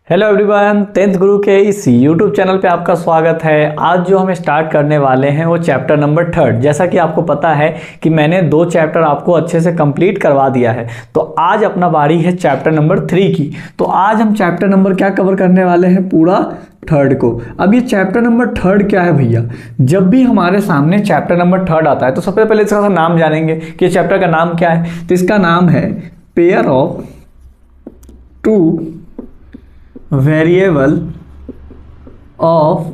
Hello everyone, 10th गुरु के इस YouTube channel पे आपका स्वागत है। आज जो हम स्टार्ट करने वाले हैं वो चैप्टर नंबर 3। जैसा कि आपको पता है कि मैंने 2 चैप्टर आपको अच्छे से कंप्लीट करवा दिया है, तो आज अपना बारी है चैप्टर नंबर 3 की। तो आज हम चैप्टर नंबर क्या कवर करने वाले हैं, पूरा 3rd को। अब ये चैप्टर नंबर 3rd क्या है भैया, जब भी हमारे सामने चैप्टर नंबर 3rd आता है तो सबसे पहले इसका नाम जानेंगे कि चैप्टर का नाम क्या है। तो इसका नाम है pair of 2 variable of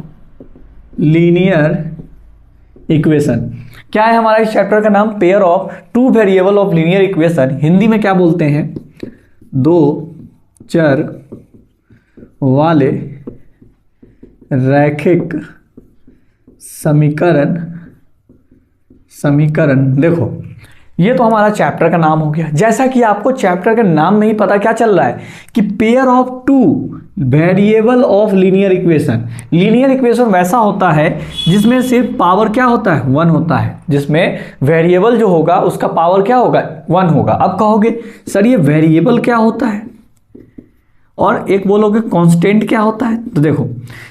linear equation. क्या है हमारा इस चैप्टर का नाम, pair of 2 variable of linear equation. Hindi में क्या बोलते हैं, 2 चर वाले रैखिक समीकरण। देखो, ये तो हमारा चैप्टर का नाम हो गया। जैसा कि आपको चैप्टर का नाम में ही पता क्या चल रहा है कि pair of 2 variable of linear equation. Linear equation वैसा होता है जिसमें सिर्फ पावर क्या होता है, 1 होता है, जिसमें वेरिएबल जो होगा उसका पावर क्या होगा, 1 होगा। अब कहोगे सर ये वेरिएबल क्या होता है, और एक बोलोगे कांस्टेंट क्या होता है। तो देखो,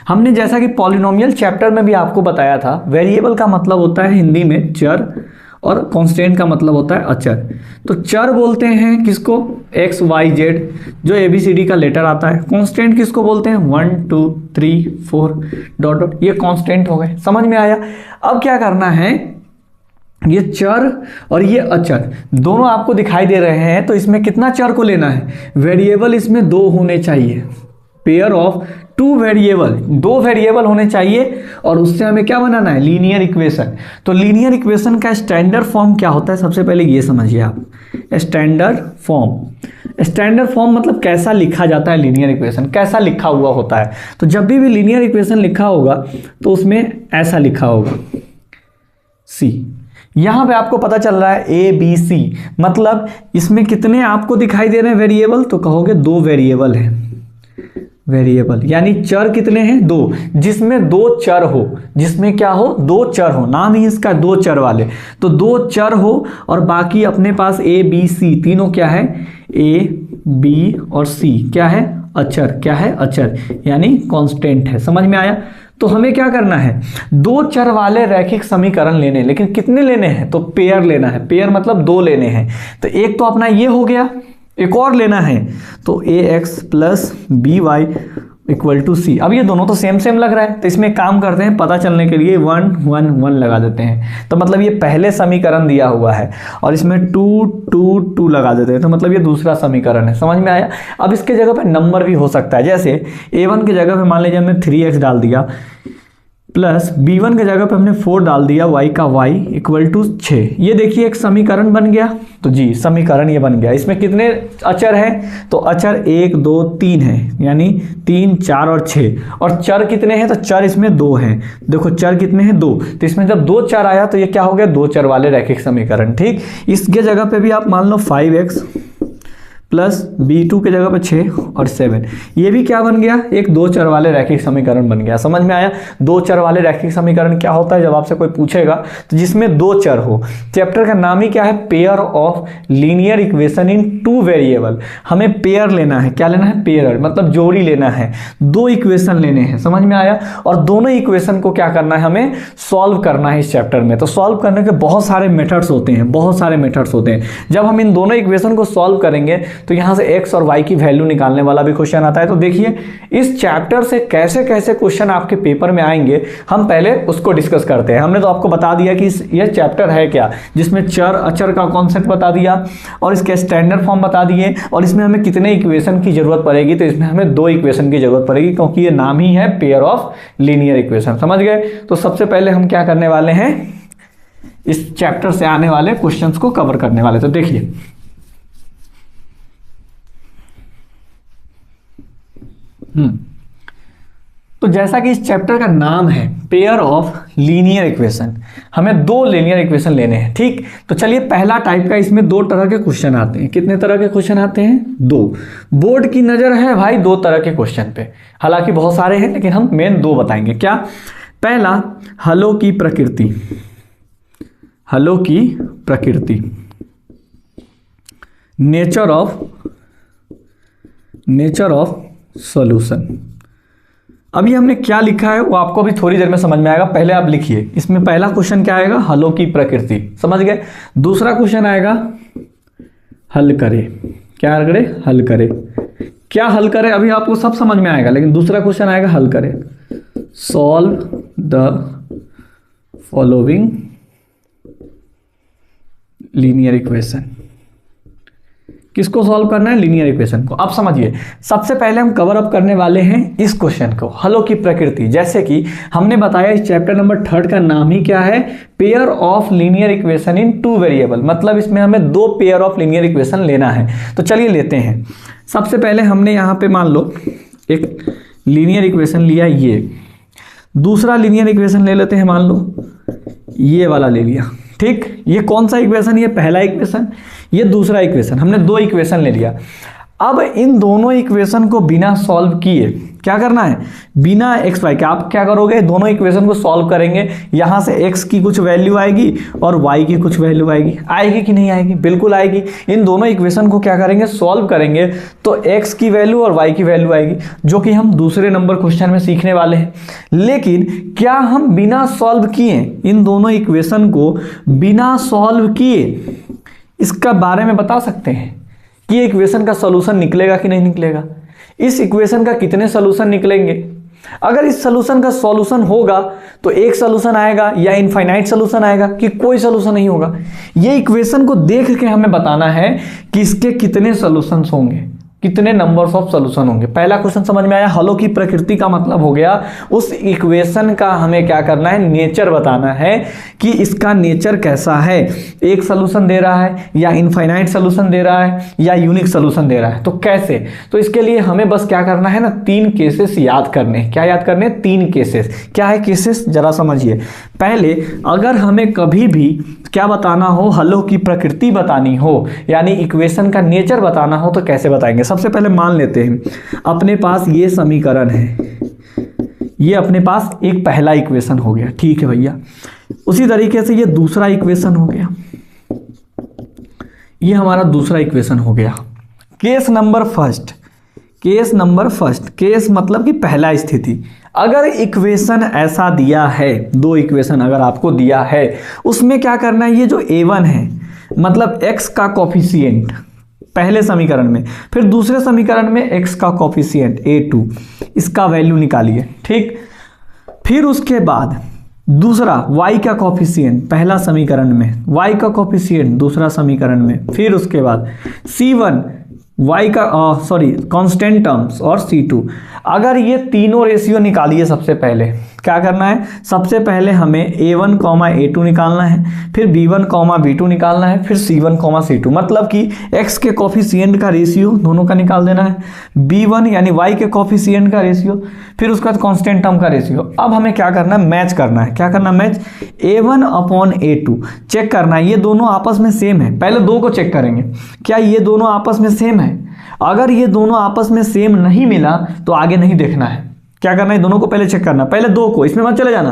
हमने जैसा कि पॉलिनोमियल चैप्टर में भी आपको बताया था, वेरिएबल का मतलब होता है हिंदी में चर, और कांस्टेंट का मतलब होता है अचर। तो चर बोलते हैं किसको, एक्स वाई जेड, जो ABCD का लेटर आता है। कांस्टेंट किसको बोलते हैं, 1 2 3 4 डॉट डॉट, ये कांस्टेंट हो गए। समझ में आया। अब क्या करना है, ये चर और ये अचर दोनों आपको दिखाई दे रहे हैं, तो इसमें कितना चर को लेना है, वेरिएबल इसमें 2 होने चाहिए। पेयर ऑफ 2 वेरिएबल, 2 वेरिएबल होने चाहिए, और उससे हमें क्या बनाना है, लीनियर इक्वेशन। तो लीनियर इक्वेशन का स्टैंडर्ड फॉर्म क्या होता है, सबसे पहले ये समझिए आप। स्टैंडर्ड फॉर्म मतलब कैसा लिखा जाता है लीनियर इक्वेशन, कैसा लिखा हुआ होता है। तो जब भी लीनियर इक्वेशन लिखा होगा तो उसमें ऐसा लिखा होगा सी। यहां पे आपको पता चल रहा है ABC, मतलब इसमें कितने आपको दिखाई दे रहे हैं वेरिएबल, तो कहोगे 2 वेरिएबल है। वेरिएबल यानी चर कितने हैं, 2, जिसमें 2 चर हो, जिसमें क्या हो, 2 चर हो, नाम ही इसका 2 चर वाले। तो 2 चर हो और बाकी अपने पास ABC, तीनों क्या है, A B और C क्या है, अचर। क्या है, अचर, यानी कांस्टेंट है। समझ में आया। तो हमें क्या करना है, 2 चर वाले रैखिक समीकरण लेने, लेकिन कितने लेने हैं, तो पेयर लेना है। पेयर मतलब 2 लेने हैं। तो एक तो अपना ये हो गया, एक और लेना है, तो AX + BY = C। अब ये दोनों तो सेम लग रहा है, तो इसमें काम करते हैं, पता चलने के लिए 1 1 1 लगा देते हैं। तो मतलब ये पहले समीकरण दिया हुआ है, और इसमें 2 2 2 लगा देते हैं, तो मतलब ये दूसरा समीकरण है। समझ में आया। अब इसके जगह पे नंबर भी हो सकता है, जैसे A1 की जगह पे मान लीजिए हमने 3x डाल दिया, प्लस B1 के जगह पे हमने 4 डाल दिया, y का y = 6। ये देखिए एक समीकरण बन गया। तो जी समीकरण ये बन गया। इसमें कितने अचर हैं, तो अचर 1 2 3 है, यानी 3 4 और 6। और चर कितने हैं, तो चर इसमें 2 हैं। देखो चर कितने हैं, 2। तो इसमें जब 2 चर आया तो ये क्या हो गया, 2 चर वाले रैखिक समीकरण। ठीक, इसके जगह पे भी आप मान लो 5x प्लस B2 के जगह पे 6 और 7, ये भी क्या बन गया, एक 2 चर वाले रैखिक समीकरण बन गया। समझ में आया। 2 चर वाले रैखिक समीकरण क्या होता है, जब आपसे कोई पूछेगा तो जिसमें 2 चर हो। चैप्टर का नाम ही क्या है, pair of linear equation in 2 variable. हमें पेयर लेना है, क्या लेना है, पेयर मतलब जोड़ी लेना है, 2 इक्वेशन लेने हैं। समझ में आया। और दोनों इक्वेशन को क्या करना है, हमें सॉल्व करना है इस चैप्टर में। तो सॉल्व करने के बहुत सारे मेथड्स होते हैं, बहुत सारे मेथड्स होते हैं। जब हम इन दोनों इक्वेशन को सॉल्व करेंगे तो यहां से x और y की वैल्यू निकालने वाला भी क्वेश्चन आता है। तो देखिए इस चैप्टर से कैसे कैसे क्वेश्चन आपके पेपर में आएंगे, हम पहले उसको डिस्कस करते हैं। हमने तो आपको बता दिया कि यह चैप्टर है क्या, जिसमें चर अचर का कॉन्सेप्ट बता दिया, और इसके स्टैंडर्ड फॉर्म बता दिए, और इसमें हमें कितने इक्वेशन की जरूरत पड़ेगी, तो इसमें हमें 2 इक्वेशन की जरूरत पड़ेगी, क्योंकि ये नाम ही है पेयर ऑफ लीनियर इक्वेशन। समझ गए। तो सबसे पहले हम क्या करने वाले हैं, इस चैप्टर से आने वाले क्वेश्चंस को कवर करने वाले। तो देखिए, तो जैसा कि इस चैप्टर का नाम है पेयर ऑफ लीनियर इक्वेशन, हमें 2 लीनियर इक्वेशन लेने हैं। ठीक, तो चलिए पहला टाइप का, इसमें 2 तरह के क्वेश्चन आते हैं। कितने तरह के क्वेश्चन आते हैं, 2। बोर्ड की नजर है भाई 2 तरह के क्वेश्चन पे, हालांकि बहुत सारे हैं लेकिन हम मेन 2 बताएंगे। क्या, पहला हलों की प्रकृति, हलों की प्रकृति, नेचर ऑफ सॉल्यूशन। अभी हमने क्या लिखा है वो आपको अभी थोड़ी देर में समझ में आएगा, पहले आप लिखिए। इसमें पहला क्वेश्चन क्या आएगा, हलों की प्रकृति, समझ गए। दूसरा क्वेश्चन आएगा हल करे, क्या करे, हल करे। क्या हल करे अभी आपको सब समझ में आएगा, लेकिन दूसरा क्वेश्चन आएगा हल करे, solve the following linear equation. किसको सॉल्व करना है, लीनियर इक्वेशन को। अब समझिए, सबसे पहले हम कवर अप करने वाले हैं इस क्वेश्चन को, हलों की प्रकृति। जैसे कि हमने बताया इस चैप्टर नंबर 3 का नाम ही क्या है, pair of linear equation in 2 variable. मतलब इसमें हमें 2 पेयर ऑफ लीनियर इक्वेशन लेना है। तो चलिए लेते हैं। सबसे पहले हमने यहाँ पे मान लो एक लीनियर इक्वेशन लिया, ये दूसरा लीनियर इक्वेशन ले लेते हैं, मान लो ये वाला ले लिया, ठीक। ये कौन सा इक्वेशन, ये पहला इक्वेशन, ये दूसरा इक्वेशन। हमने 2 इक्वेशन ले लिया। अब इन दोनों इक्वेशन को बिना सॉल्व किए क्या करना है, बिना एक्स वाई के आप क्या करोगे, दोनों इक्वेशन को सॉल्व करेंगे। यहां से एक्स की कुछ वैल्यू आएगी और वाई की कुछ वैल्यू आएगी। आएगी कि नहीं आएगी, बिल्कुल आएगी। इन दोनों इक्वेशन को क्या करेंगे, सॉल्व करेंगे, तो एक्स की वैल्यू और वाई की वैल्यू आएगी, जो कि हम दूसरे नंबर क्वेश्चन में सीखने वाले हैं। लेकिन क्या हम बिना सॉल्व किए, इन दोनों इक्वेशन को बिना सॉल्व किए इसका बारे में बता सकते हैं कि ये इक्वेशन का सॉल्यूशन निकलेगा कि नहीं निकलेगा, इस इक्वेशन का कितने सॉल्यूशन निकलेंगे। अगर इस सॉल्यूशन का सॉल्यूशन होगा तो एक सॉल्यूशन आएगा या इनफाइनाइट सॉल्यूशन आएगा कि कोई सॉल्यूशन नहीं होगा। ये इक्वेशन को देख के हमें बताना है कि इसके कितने सॉल्यूशंस होंगे, कितने नंबर्स ऑफ सॉल्यूशन होंगे। पहला क्वेश्चन समझ में आया। हलों की प्रकृति का मतलब हो गया उस इक्वेशन का हमें क्या करना है, नेचर बताना है कि इसका नेचर कैसा है, एक सॉल्यूशन दे रहा है या इनफाइनाइट सॉल्यूशन दे रहा है या यूनिक सॉल्यूशन दे रहा है, तो कैसे। तो इसके लिए हमें बस क्या करना है ना, 3 केसेस याद करने हैं। क्या याद करने, 3 केसेस। क्या है केसेस, जरा समझिए। पहले अगर हमें कभी भी क्या बताना हो, हलों की प्रकृति बतानी हो, यानी इक्वेशन का नेचर बताना हो, तो कैसे बताएंगे। सबसे पहले मान लेते हैं अपने पास ये समीकरण है, ये अपने पास एक पहला इक्वेशन हो गया, ठीक है भैया। उसी तरीके से ये दूसरा इक्वेशन हो गया, ये हमारा दूसरा इक्वेशन हो गया। Case number first, case number first, case मतलब कि पहला स्थिति। अगर इक्वेशन ऐसा दिया है, 2 इक्वेशन अगर आपको दिया है, उसमें क्या करना है, ये जो a1 है मतलब x का कोफिशिएंट पहले समीकरण में, फिर दूसरे समीकरण में x का कोफिशिएंट a2, इसका वैल्यू निकालिए, ठीक। फिर उसके बाद दूसरा y का कोफिशिएंट पहला समीकरण में, y का कोफिशिएंट दूसरा समीकरण में, फिर उसके बाद c1 y का कांस्टेंट टर्म्स और c2। अगर ये तीनों रेशियो निकालिए, सबसे पहले क्या करना है, सबसे पहले हमें a1, a2 निकालना है, फिर b1, b2 निकालना है, फिर c1, c2। मतलब कि x के कोफिशिएंट का रेशियो दोनों का निकाल देना है, b1 यानी y के कोफिशिएंट का रेशियो, फिर उसके बाद कांस्टेंट टर्म का रेशियो। अब हमें क्या करना है, मैच करना है। क्या करना है, match a1 upon a2 check करना है, ये दोनों आपस में सेम है। पहले 2 को चेक करेंगे, क्या ये दोनों आपस में सेम है। अगर ये दोनों आपस में सेम नहीं मिला तो आगे नहीं देखना है। क्या करना है, दोनों को पहले चेक करना, पहले 2 को, इसमें मत चले जाना,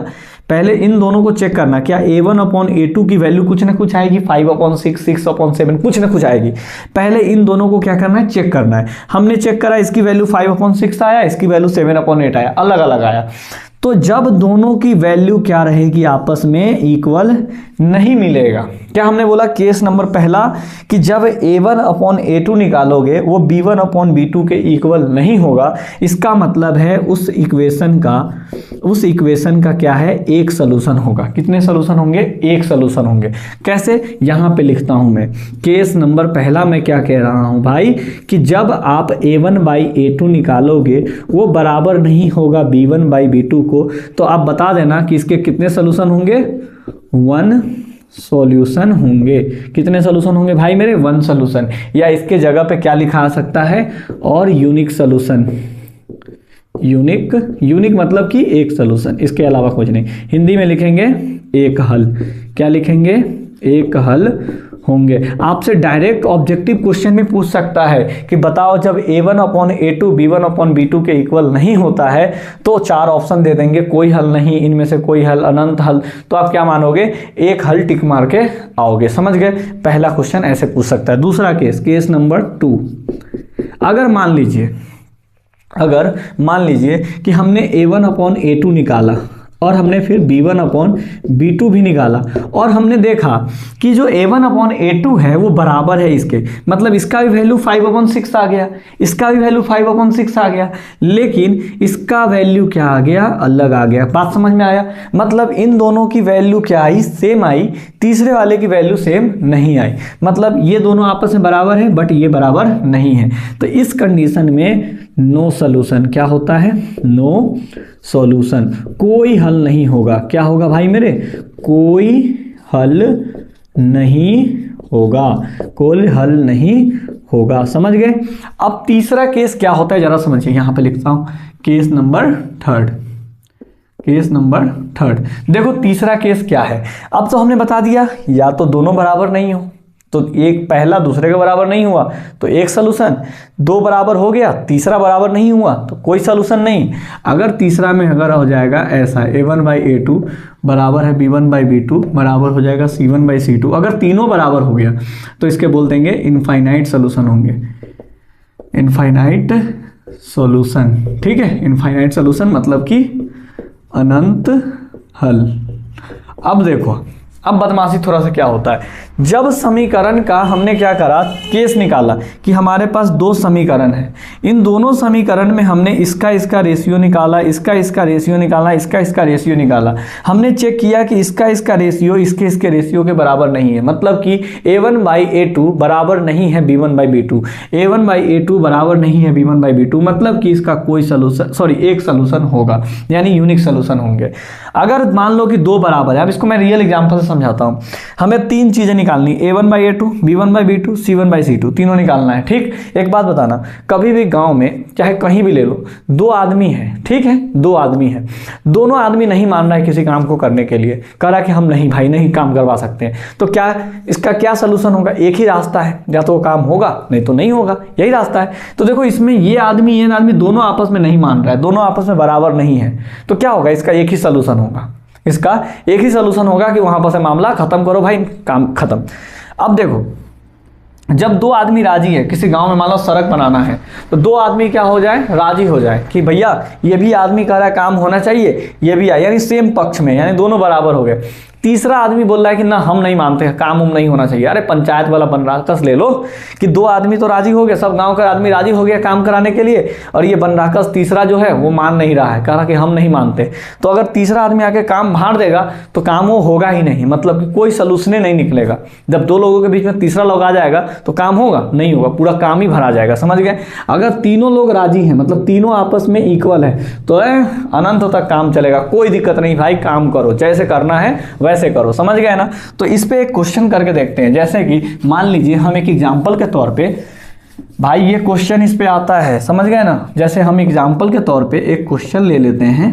पहले इन दोनों को चेक करना। क्या a1 अपॉन a2 की वैल्यू कुछ ना कुछ आएगी, 5/6, 6/7, कुछ ना कुछ आएगी। पहले इन दोनों को क्या करना है, चेक करना है। हमने चेक करा, इसकी वैल्यू 5/6 आया, इसकी वैल्यू 7/8 आया, अलग अलग आया। तो जब दोनों की वैल्यू क्या रहेगी, आपस में इक्वल नहीं मिलेगा। क्या हमने बोला, केस नंबर पहला कि जब a1 अपॉन a2 निकालोगे वो b1 अपॉन b2 के इक्वल नहीं होगा। इसका मतलब है उस इक्वेशन का क्या है, एक सॉल्यूशन होगा। कितने सॉल्यूशन होंगे, एक सॉल्यूशन होंगे। कैसे, यहां पे लिखता हूं मैं, केस नंबर पहला मैं क्या कह रहा हूं भाई, कि जब आप a1/a2 निकालोगे वो बराबर नहीं होगा b1/b2 को, तो आप बता देना कि इसके कितने सॉल्यूशन होंगे, 1 सॉल्यूशन होंगे। कितने सॉल्यूशन होंगे भाई मेरे, 1 सॉल्यूशन। या इसके जगह पे क्या लिखा आ सकता है, और यूनिक सॉल्यूशन। यूनिक मतलब कि एक सॉल्यूशन, इसके अलावा कुछ नहीं। हिंदी में लिखेंगे एक हल। क्या लिखेंगे, एक हल होंगे। आपसे डायरेक्ट ऑब्जेक्टिव क्वेश्चन में पूछ सकता है कि बताओ जब a1 upon a2 b1 upon b2 के इक्वल नहीं होता है तो 4 ऑप्शन दे देंगे, कोई हल नहीं, इनमें से कोई हल, अनंत हल। तो आप क्या मानोगे, एक हल टिक मार के आओगे। समझ गए, पहला क्वेश्चन ऐसे पूछ सकता है। दूसरा केस, केस नंबर 2, अगर मान लीजिए अगर मान लीजिए कि हमने A1/A2 निकाला और हमने फिर B1/B2 भी निकाला और हमने देखा कि जो A1/A2 है वो बराबर है इसके, मतलब इसका भी वैल्यू 5/6 आ गया, इसका भी वैल्यू 5/6 आ गया, लेकिन इसका वैल्यू क्या आ गया, अलग आ गया। बात समझ में आया? मतलब इन दोनों की वैल्यू क्या आई, सेम आई, तीसरे वाले की वैल्यू सेम नहीं आई। मतलब ये दोनों आपस में बराबर है बट ये बराबर नहीं है। तो इस कंडीशन में नो सॉल्यूशन क्या होता है, नो सॉल्यूशन, कोई हल नहीं होगा। क्या होगा भाई मेरे, कोई हल नहीं होगा, कोई हल नहीं होगा। समझ गए? अब तीसरा केस क्या होता है जरा समझिए, यहां पे लिखता हूं case number third. Case number third, देखो तीसरा केस क्या है। अब तो हमने बता दिया या तो दोनों बराबर नहीं हो, तो एक पहला दूसरे के बराबर नहीं हुआ तो एक सलूशन, दो बराबर हो गया तीसरा बराबर नहीं हुआ तो कोई सलूशन नहीं। अगर तीसरा में अगर हो जाएगा ऐसा A1/A2 बराबर है B1/B2 बराबर हो जाएगा C1/C2, अगर तीनों बराबर हो गया तो इसके बोल देंगे इनफाइनाइट सलूशन होंगे, इनफाइनाइट सॉल्यूशन। ठीक है, इनफाइनाइट सॉल्यूशन मतलब कि अनंत हल। अब देखो, अब बदमाशी थोड़ा सा क्या होता है, जब समीकरण का हमने क्या करा, केस निकाला कि हमारे पास दो समीकरण है, इन दोनों समीकरण में हमने इसका इसका रेशियो निकाला, इसका इसका रेशियो निकाला, इसका इसका रेशियो निकाला। हमने चेक किया कि इसका इसका रेशियो इसके इसके रेशियो के बराबर नहीं है, मतलब कि A1/A2 बराबर नहीं है B1/B2, A1/A2 बराबर नहीं है B1/B2, मतलब कि इसका कोई सलूशन, सॉरी एक सलूशन होगा, यानी यूनिक सलूशन होंगे। अगर मान लो कि दो बराबर है, अब इसको मैं रियल एग्जांपल से समझाता हूं। हमें तीन चीजें निकालनी, A1/A2, B1/B2, C1/C2, तीनों निकालना है। ठीक, एक बात बताना, कभी भी गांव में चाहे कहीं भी ले लो, दो आदमी है, ठीक है, दो आदमी है, दोनों आदमी नहीं मान रहा है किसी काम को करने के लिए, कह रहा कि हम नहीं भाई नहीं काम करवा सकते हैं, तो क्या इसका क्या सलूशन होगा, एक ही रास्ता है, या तो वो काम होगा नहीं तो नहीं होगा, यही रास्ता है। तो देखो इसमें ये आदमी दोनों आपस में नहीं मान रहा है, दोनों आपस में बराबर नहीं है, तो क्या होगा, इसका एक ही सलूशन होगा, इसका एक ही सलूशन होगा कि वहां पर से मामला खत्म करो भाई, काम खत्म। अब देखो, जब दो आदमी राजी है, किसी गांव में मान लो सड़क बनाना है, तो दो आदमी क्या हो जाए, राजी हो जाए कि भैया ये भी आदमी कह रहा है काम होना चाहिए, ये भी यानी सेम पक्ष में, यानी दोनों बराबर हो गए। तीसरा आदमी बोल रहा है कि ना हम नहीं मानते, काम नहीं होना चाहिए। अरे पंचायत वाला बनराकस ले लो कि दो आदमी तो राजी हो गए, सब गांव का आदमी राजी हो गया काम कराने के लिए, और ये बनराकस तीसरा जो है वो मान नहीं रहा है, कह रहा कि हम नहीं मानते। तो अगर तीसरा आदमी आके काम भाड़ देगा तो काम वो होगा ही नहीं, मतलब कि कोई सलूशन नहीं निकलेगा। जब दो लोगों के बीच में तीसरा लोग आ जाएगा तो काम होगा नहीं होगा, पूरा काम ही भरा जाएगा। समझ गए? अगर तीनों लोग राजी हैं, मतलब तीनों आपस में इक्वल है, तो अनंत तक काम चलेगा, कोई दिक्कत नहीं भाई, काम करो, जैसे करना है वैसे करो। समझ गए ना? तो इस पे एक क्वेश्चन करके देखते हैं, जैसे कि मान लीजिए हम एक एग्जांपल के तौर पे, भाई ये क्वेश्चन इस पे आता है, समझ गए ना? जैसे हम एग्जांपल के तौर पे एक क्वेश्चन ले लेते हैं,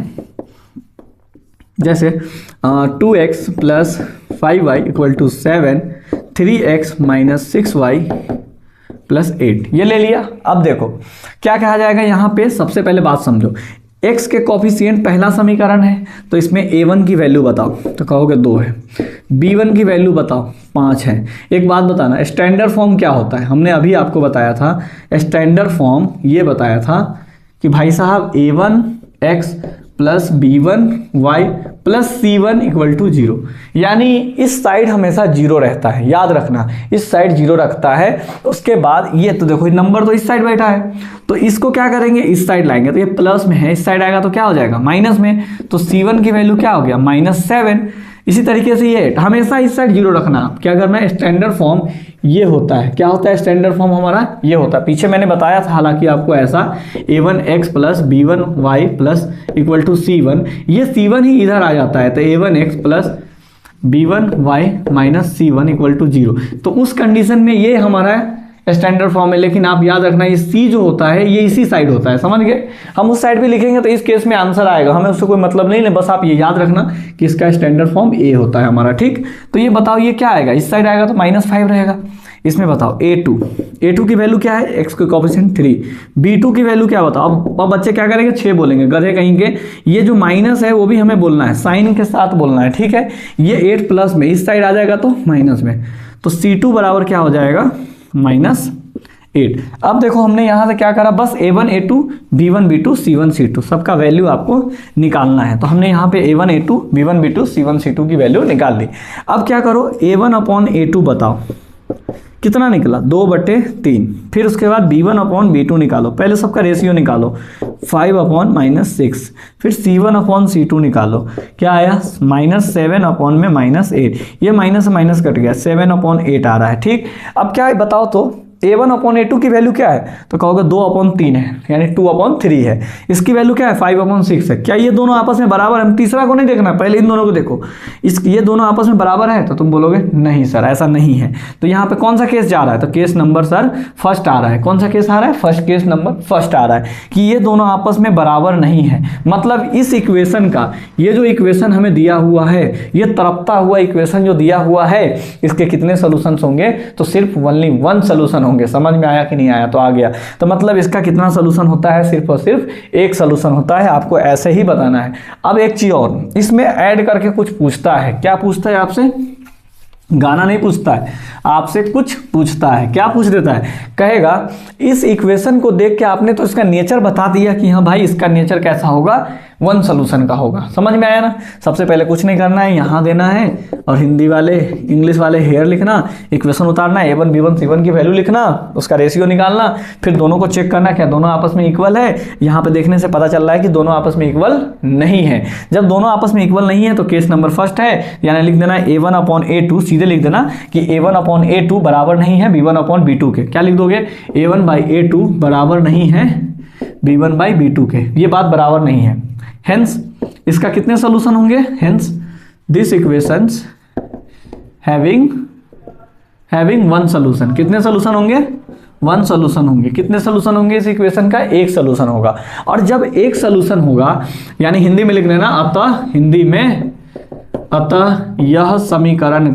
जैसे 2x + 5y = 7, 3x - 6y + 8, ये ले लिया। अब देखो क्या कहा जाएगा यहाँ पे, सबसे पहले बात समझो, x के कोफिशिएंट पहला समीकरण है, तो इसमें a1 की वैल्यू बताओ, तो कहोगे 2 है, b1 की वैल्यू बताओ 5 है। एक बात बताना, स्टैंडर्ड फॉर्म क्या होता है, हमने अभी आपको बताया था, स्टैंडर्ड फॉर्म ये बताया था कि भाई साहब a1x + b1y + c1 = 0, यानी इस साइड हमेशा 0 रहता है, याद रखना, इस साइड 0 रखता है। उसके बाद ये तो देखो नंबर तो इस साइड बैठा है, तो इसको क्या करेंगे, इस साइड लाएंगे, तो ये प्लस में है, इस साइड आएगा तो क्या हो जाएगा, माइनस में, तो c1 की वैल्यू क्या हो गया, -7। इसी तरीके से ये हमेशा इस साइड 0 रखना। क्या करना है, स्टैंडर्ड फॉर्म ये होता है, क्या होता है स्टैंडर्ड फॉर्म हमारा, ये होता है। पीछे मैंने बताया था हालांकि आपको ऐसा, a1x + b1y = c1, ये c1 ही इधर आ जाता है, तो a1x + b1y - c1 = 0। तो उस कंडीशन में ये हमारा स्टैंडर्ड फॉर्म है, लेकिन आप याद रखना ये सी जो होता है ये इसी साइड होता है, समझ गए? हम उस साइड पे लिखेंगे तो इस केस में आंसर आएगा, हमें उससे कोई मतलब नहीं है, बस आप ये याद रखना कि इसका स्टैंडर्ड फॉर्म ए होता है हमारा। ठीक, तो ये बताओ ये क्या आएगा, इस साइड आएगा तो -5 रहेगा। इसमें बताओ a2 की वैल्यू क्या है, x के कोफिशिएंट 3, b2 की वैल्यू क्या बताओ। अब बच्चे क्या करेंगे, 6 बोलेंगे, गधे कहीं के, ये जो माइनस है वो भी हमें बोलना है, साइन के साथ बोलना है, ठीक है। ये 8 प्लस में इस साइड आ जाएगा तो माइनस में, तो c2 बराबर क्या हो जाएगा, -8। 8। अब देखो हमने यहाँ से क्या करा, बस A1 A2 B1 B2 C1 C2 सबका वैल्यू आपको निकालना है। तो हमने यहाँ पे A1 A2 B1 B2 C1 C2 की वैल्यू निकाल दी। अब क्या करो, A1/A2 बताओ कितना निकला, 2/3। फिर उसके बाद B1/B2 निकालो, पहले सबका रेशियो निकालो 5/-6। फिर C1/C2 निकालो, क्या आया -7/-8। ये माइनस से माइनस कट गया, 7/8 आ रहा है। ठीक, अब क्या है बताओ तो A1/A2 की वैल्यू क्या है, तो कहोगे 2/3 है, यानी 2/3 है। इसकी वैल्यू क्या है, 5/6 है। क्या ये दोनों आपस में बराबर है? तीसरा को नहीं देखना, पहले इन दोनों को देखो। ये दोनों आपस में बराबर है, तो तुम बोलोगे नहीं सर ऐसा नहीं है। तो यहाँ पे कौन सा केस जा रहा है, तो केस नंबर सर फर्स्ट आ रहा है। कौन सा केस आ रहा है, फर्स्ट, केस नंबर फर्स्ट आ रहा है कि ये दोनों आपस में बराबर नहीं है। मतलब इस इक्वेशन का, ये जो इक्वेशन हमें दिया हुआ है, ये तड़पता हुआ इक्वेशन जो दिया हुआ है, इसके कितने सोल्यूशंस होंगे, तो सिर्फ ओनली 1 सोल्यूशन होंगे। समझ में आया कि नहीं आया, तो आ गया। तो मतलब इसका कितना सोल्यूशन होता है, सिर्फ और सिर्फ एक सोल्यूशन होता है। आपको ऐसे ही बताना है। अब एक चीज और, इसमें ऐड करके कुछ पूछता है। क्या पूछता है आपसे, गाना नहीं पूछता है, आपसे कुछ पूछता है। क्या पूछ देता है, कहेगा इस इक्वेशन को देख के आपने तो इसका नेचर बता दिया कि हाँ भाई इसका नेचर कैसा होगा, 1 सोल्यूशन का होगा। समझ में आया ना। सबसे पहले कुछ नहीं करना है, यहाँ देना है और हिंदी वाले इंग्लिश वाले हेयर लिखना, इक्वेशन उतारना है, A1 B1 C1 की वैल्यू लिखना, उसका रेशियो निकालना, फिर दोनों को चेक करना क्या दोनों आपस में इक्वल है। यहाँ पे देखने से पता चल रहा है कि दोनों आपस में इक्वल नहीं है। जब दोनों आपस में इक्वल नहीं है तो केस नंबर फर्स्ट है, यानी लिख देना A1/A2, सीधे लिख देना कि A1/A2 बराबर नहीं है B1/B2 के। क्या लिख दोगे, A1/A2 बराबर नहीं है B1/B2 के। ये बात बराबर नहीं है। हेंस इसका कितने सोल्यूशन होंगे, hence this equations having 1 solution. कितने सोल्यूशन होंगे, 1 सोल्यूशन होंगे। कितने सोल्यूशन होंगे इस इक्वेशन का, एक सोल्यूशन होगा। और जब एक सोल्यूशन होगा, यानी हिंदी में लिख देना, अतः हिंदी में, अतः यह समीकरण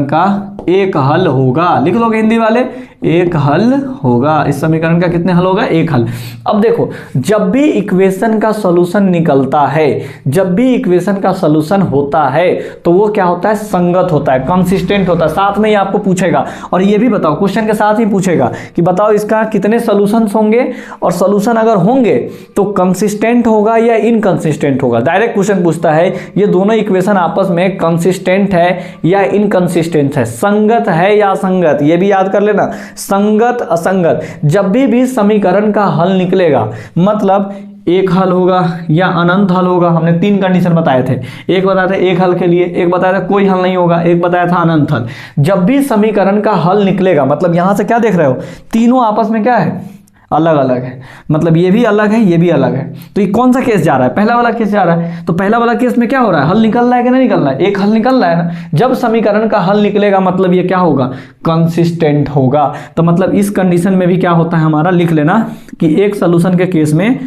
का एक हल होगा। लिख लोगे हिंदी वाले, एक हल होगा। इस समीकरण का कितने हल होगा, एक हल। अब देखो, जब भी इक्वेशन का सॉल्यूशन निकलता है, जब भी इक्वेशन का सॉल्यूशन होता है, तो वो क्या होता है, संगत होता है, कंसिस्टेंट होता है। साथ में ही आपको पूछेगा, और ये भी बताओ, क्वेश्चन के साथ ही पूछेगा कि बताओ इसका कितने सॉल्यूशंस होंगे, और सॉल्यूशन अगर होंगे तो कंसिस्टेंट होगा या इनकंसिस्टेंट होगा। डायरेक्ट क्वेश्चन पूछता है ये दोनों इक्वेशन आपस में कंसिस्टेंट है या इनकंसिस्टेंट है, संगत है या असंगत। ये भी याद कर लेना, संगत असंगत। जब भी समीकरण का हल निकलेगा, मतलब एक हल होगा या अनंत हल होगा। हमने 3 कंडीशन बताए थे, एक बताया था एक हल के लिए, एक बताया था कोई हल नहीं होगा, एक बताया था अनंत हल। जब भी समीकरण का हल निकलेगा, मतलब यहां से क्या देख रहे हो, तीनों आपस में क्या है, अलग अलग है। मतलब ये भी अलग है, ये भी अलग है। तो ये कौन सा केस जा रहा है, पहला वाला केस जा रहा है। तो पहला वाला केस में क्या हो रहा है, हल निकल रहा है कि नहीं निकल रहा है, एक हल निकल रहा है ना। जब समीकरण का हल निकलेगा, मतलब ये क्या होगा, कंसिस्टेंट होगा। तो मतलब इस कंडीशन में भी क्या होता है हमारा, लिख लेना कि एक सोल्यूशन के केस में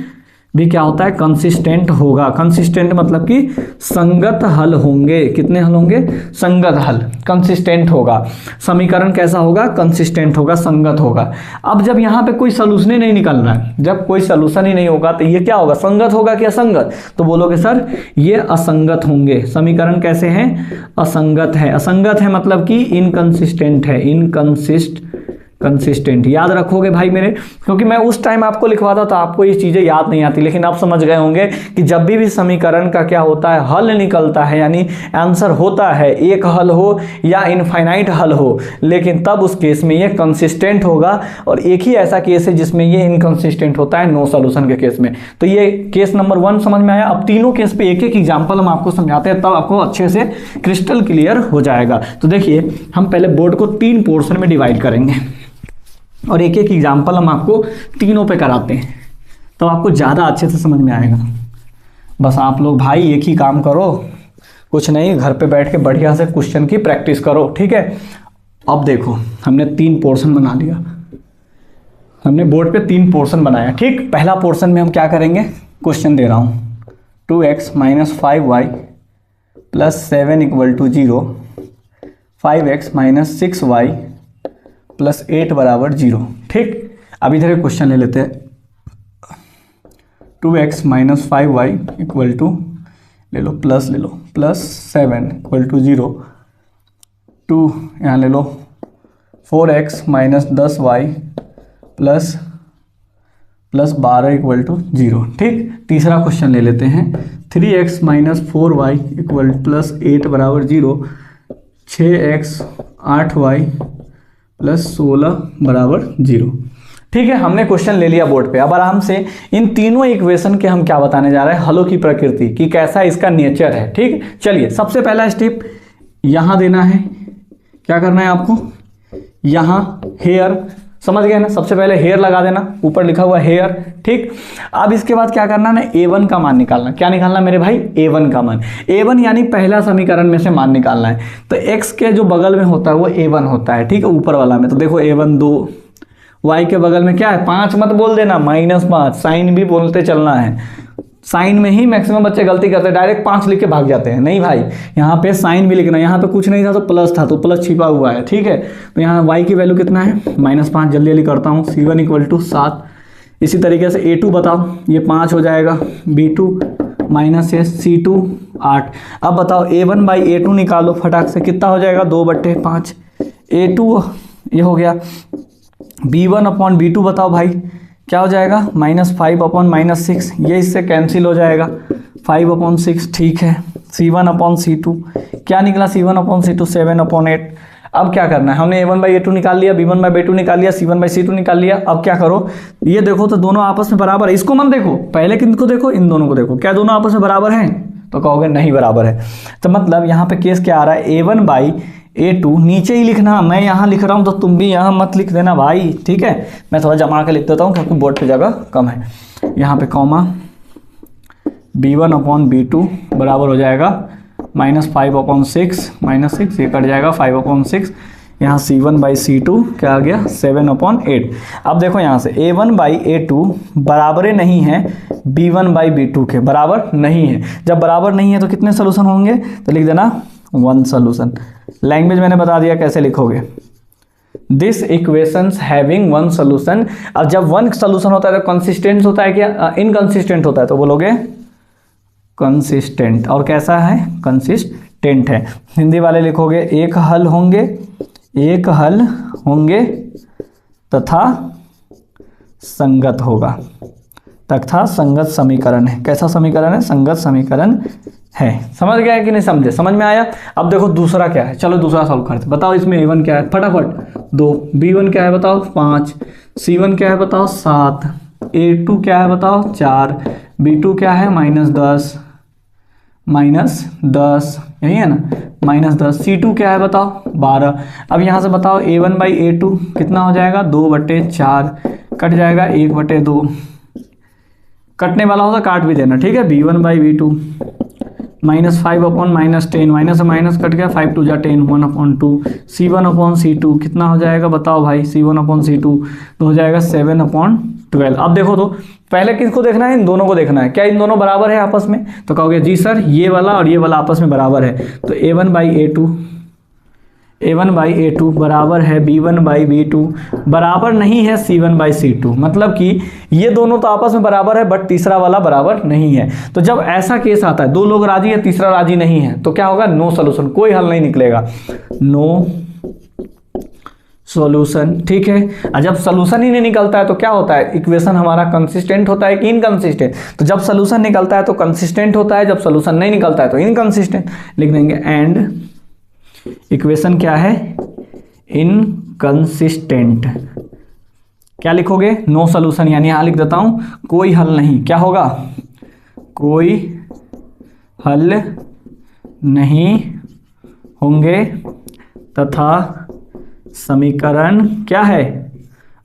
भी क्या होता है, कंसिस्टेंट होगा। कंसिस्टेंट मतलब कि संगत हल होंगे। कितने हल होंगे, संगत हल, कंसिस्टेंट होगा। समीकरण कैसा होगा, कंसिस्टेंट होगा, संगत होगा। अब जब यहाँ पे कोई सोल्यूशन ही नहीं निकल रहा है, जब कोई सोल्यूशन ही नहीं होगा, तो ये क्या होगा, संगत होगा कि असंगत। तो बोलोगे सर ये असंगत होंगे। समीकरण कैसे हैं, असंगत है। असंगत है मतलब कि इनकंसिस्टेंट है, कंसिस्टेंट। याद रखोगे भाई मेरे, क्योंकि मैं उस टाइम आपको लिखवाता था, आपको ये चीज़ें याद नहीं आती, लेकिन आप समझ गए होंगे कि जब भी समीकरण का क्या होता है, हल निकलता है, यानी आंसर होता है, एक हल हो या इनफाइनाइट हल हो, लेकिन तब उस केस में ये कंसिस्टेंट होगा। और एक ही ऐसा केस है जिसमें ये इनकंसिस्टेंट होता है, नो सॉल्यूशन के केस में। तो ये केस नंबर 1 समझ में आया। अब तीनों केस पे एक एक एग्जाम्पल हम आपको समझाते हैं, तब आपको अच्छे से क्रिस्टल क्लियर हो जाएगा। तो देखिए, हम पहले बोर्ड को 3 पोर्शन में डिवाइड करेंगे और एक एक एग्जाम्पल हम आपको तीनों पे कराते हैं, तो आपको ज़्यादा अच्छे से समझ में आएगा। बस आप लोग भाई एक ही काम करो, कुछ नहीं, घर पे बैठ के बढ़िया से क्वेश्चन की प्रैक्टिस करो, ठीक है। अब देखो, हमने 3 पोर्शन बना लिया, हमने बोर्ड पे 3 पोर्शन बनाया, ठीक। पहला पोर्शन में हम क्या करेंगे, क्वेश्चन दे रहा हूँ, 2x - 5y + 7 = 0, 5x - 6y + 8 = 0, ठीक। अब इधर एक क्वेश्चन ले लेते हैं, 2x - 5y = ले लो +7 = 0, 2 यहाँ ले लो 4x minus 10y plus 12 equal to 0। ठीक, तीसरा क्वेश्चन ले लेते हैं। 3x minus 4y equal plus 8 बराबर 0, 6x 8y प्लस 16 बराबर 0। ठीक है, हमने क्वेश्चन ले लिया बोर्ड पे। अब आराम से इन तीनों इक्वेशन के हम क्या बताने जा रहे हैं, हलों की प्रकृति कि कैसा इसका नेचर है। ठीक, चलिए सबसे पहला स्टेप यहाँ देना है। क्या करना है आपको, यहाँ हेयर, समझ गए ना, सबसे पहले हेयर लगा देना, ऊपर लिखा हुआ हेयर। ठीक, अब इसके बाद क्या करना है, a1 का मान निकालना। क्या निकालना मेरे भाई, a1 का मान। a1 यानी पहला समीकरण में से मान निकालना है। तो x के जो बगल में होता है वो a1 होता है। ठीक है, ऊपर वाला में तो देखो a1 2, y के बगल में क्या है 5, मत बोल देना, -5, साइन भी बोलते चलना है। साइन में ही मैक्सिमम बच्चे गलती करते हैं, डायरेक्ट 5 लिख के भाग जाते हैं। नहीं भाई, यहाँ पे साइन भी लिखना है। यहाँ पे कुछ नहीं था तो प्लस था, तो प्लस छिपा हुआ है। ठीक है, तो यहाँ y की वैल्यू कितना है, -5। जल्दी जल्दी करता हूँ, c1 इक्वल टू 7। इसी तरीके से a2 बताओ, ये 5 हो जाएगा, b2 माइनस है, c2 8। अब बताओ a1 बाई a2 निकालो फटाक से, कितना हो जाएगा, 2/5। a2 ये हो गया, b1 अपॉन b2 बताओ भाई क्या हो जाएगा, -5 अपॉन -6, ये इससे कैंसिल हो जाएगा, 5/6। ठीक है, c1 अपॉन c2 क्या निकला, c1 अपॉन c2 7/8। अब क्या करना है, हमने a1 बाई a2 निकाल लिया, b1 बाई b2 निकाल लिया, c1 बाई c2 निकाल लिया। अब क्या करो, ये देखो तो दोनों आपस में बराबर है। इसको मत देखो, पहले किनको देखो, इन दोनों को देखो, क्या दोनों आपस में बराबर हैं, तो कहोगे नहीं बराबर है। तो मतलब यहाँ पे केस क्या आ रहा है, a1 बाई a2 नीचे ही लिखना, मैं यहाँ लिख रहा हूँ तो तुम भी यहाँ मत लिख देना भाई। ठीक है, मैं थोड़ा जमा के लिख देता हूँ क्योंकि बोर्ड पे जगह कम है। यहाँ पे कॉमा b1 अपॉन b2 बराबर हो जाएगा -5/6, -6 ये कट जाएगा, 5/6। यहाँ c1 बाई c2 क्या आ गया, 7/8। अब देखो यहाँ से a1 बाई a2 बराबर नहीं है b1 बाई b2 के, बराबर नहीं है। जब बराबर नहीं है तो कितने सोल्यूशन होंगे, तो लिख देना 1 सोल्यूशन। लैंग्वेज मैंने बता दिया कैसे लिखोगे, दिस इक्वेशंस हैविंग 1 सोल्यूशन। अब जब 1 सोल्यूशन होता है तो कंसिस्टेंट होता है क्या, इनकंसिस्टेंट होता है, तो बोलोगे कंसिस्टेंट। और कैसा है, कंसिस्टेंट है। हिंदी वाले लिखोगे एक हल होंगे तथा संगत होगा, तथा संगत समीकरण है। कैसा समीकरण है, संगत समीकरण है। समझ गया कि नहीं समझे, समझ में आया। अब देखो दूसरा क्या है, चलो दूसरा सॉल्व करते। बताओ इसमें a1 क्या है, फटाफट 2, b1 क्या है बताओ 5, c1 क्या है बताओ 7, a2 क्या है बताओ 4, b2 क्या है -10, यही है ना, -10, c2 क्या है बताओ 12। अब यहाँ से बताओ a1 बाई a2 कितना हो जाएगा, 2/4, कट जाएगा 1/2, कटने वाला होगा काट भी देना। ठीक है, b1 by b2 -5 upon -10, minus से माइनस कट गया, 5 2 जा 10, 1/2, c1 अपॉन c2 कितना हो जाएगा बताओ भाई, c1 अपॉन c2 तो हो जाएगा 7/12। अब देखो तो पहले किसको देखना है, इन दोनों को देखना है, क्या इन दोनों बराबर है आपस में, तो कहोगे जी सर ये वाला और ये वाला आपस में बराबर है। तो a1 बाई a2 बराबर है b1 बाई b2, बराबर नहीं है c1 बाई c2, मतलब कि ये दोनों तो आपस में बराबर है बट तीसरा वाला बराबर नहीं है। तो जब ऐसा केस आता है, 2 लोग राजी है तीसरा राजी नहीं है, तो क्या होगा, नो सोल्यूशन, कोई हल नहीं निकलेगा, नो सॉल्यूशन। ठीक है, और जब सोल्यूशन ही नहीं निकलता है तो क्या होता है, इक्वेशन हमारा कंसिस्टेंट होता है कि इनकंसिस्टेंट। तो जब सोल्यूशन निकलता है तो कंसिस्टेंट होता है, जब सोल्यूशन नहीं निकलता है तो इनकंसिस्टेंट। लिख देंगे एंड इक्वेशन क्या है, इनकंसिस्टेंट। क्या लिखोगे, नो सोल्यूशन, यानी यहां लिख देता हूं कोई हल नहीं। क्या होगा, कोई हल नहीं होंगे तथा समीकरण क्या है,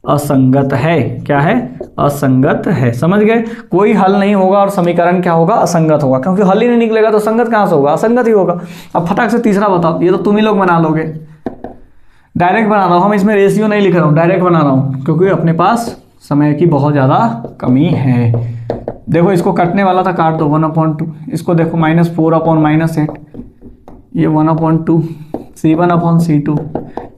असंगत है। क्या है, असंगत है। समझ गए, कोई हल नहीं होगा और समीकरण क्या होगा, असंगत होगा, क्योंकि हल ही नहीं निकलेगा तो संगत कहां से होगा, असंगत ही होगा। अब फटाक से तीसरा बताओ, ये तो तुम ही लोग बना लोगे, डायरेक्ट बना रहा हूं, हम इसमें रेशियो नहीं लिख रहा हूं, डायरेक्ट बना रहा हूं क्योंकि अपने पास समय की बहुत ज़्यादा कमी है। देखो इसको कटने वाला था, काट दो 1/2, इसको देखो -4/-8, ये 1/2, c1 अपॉन c2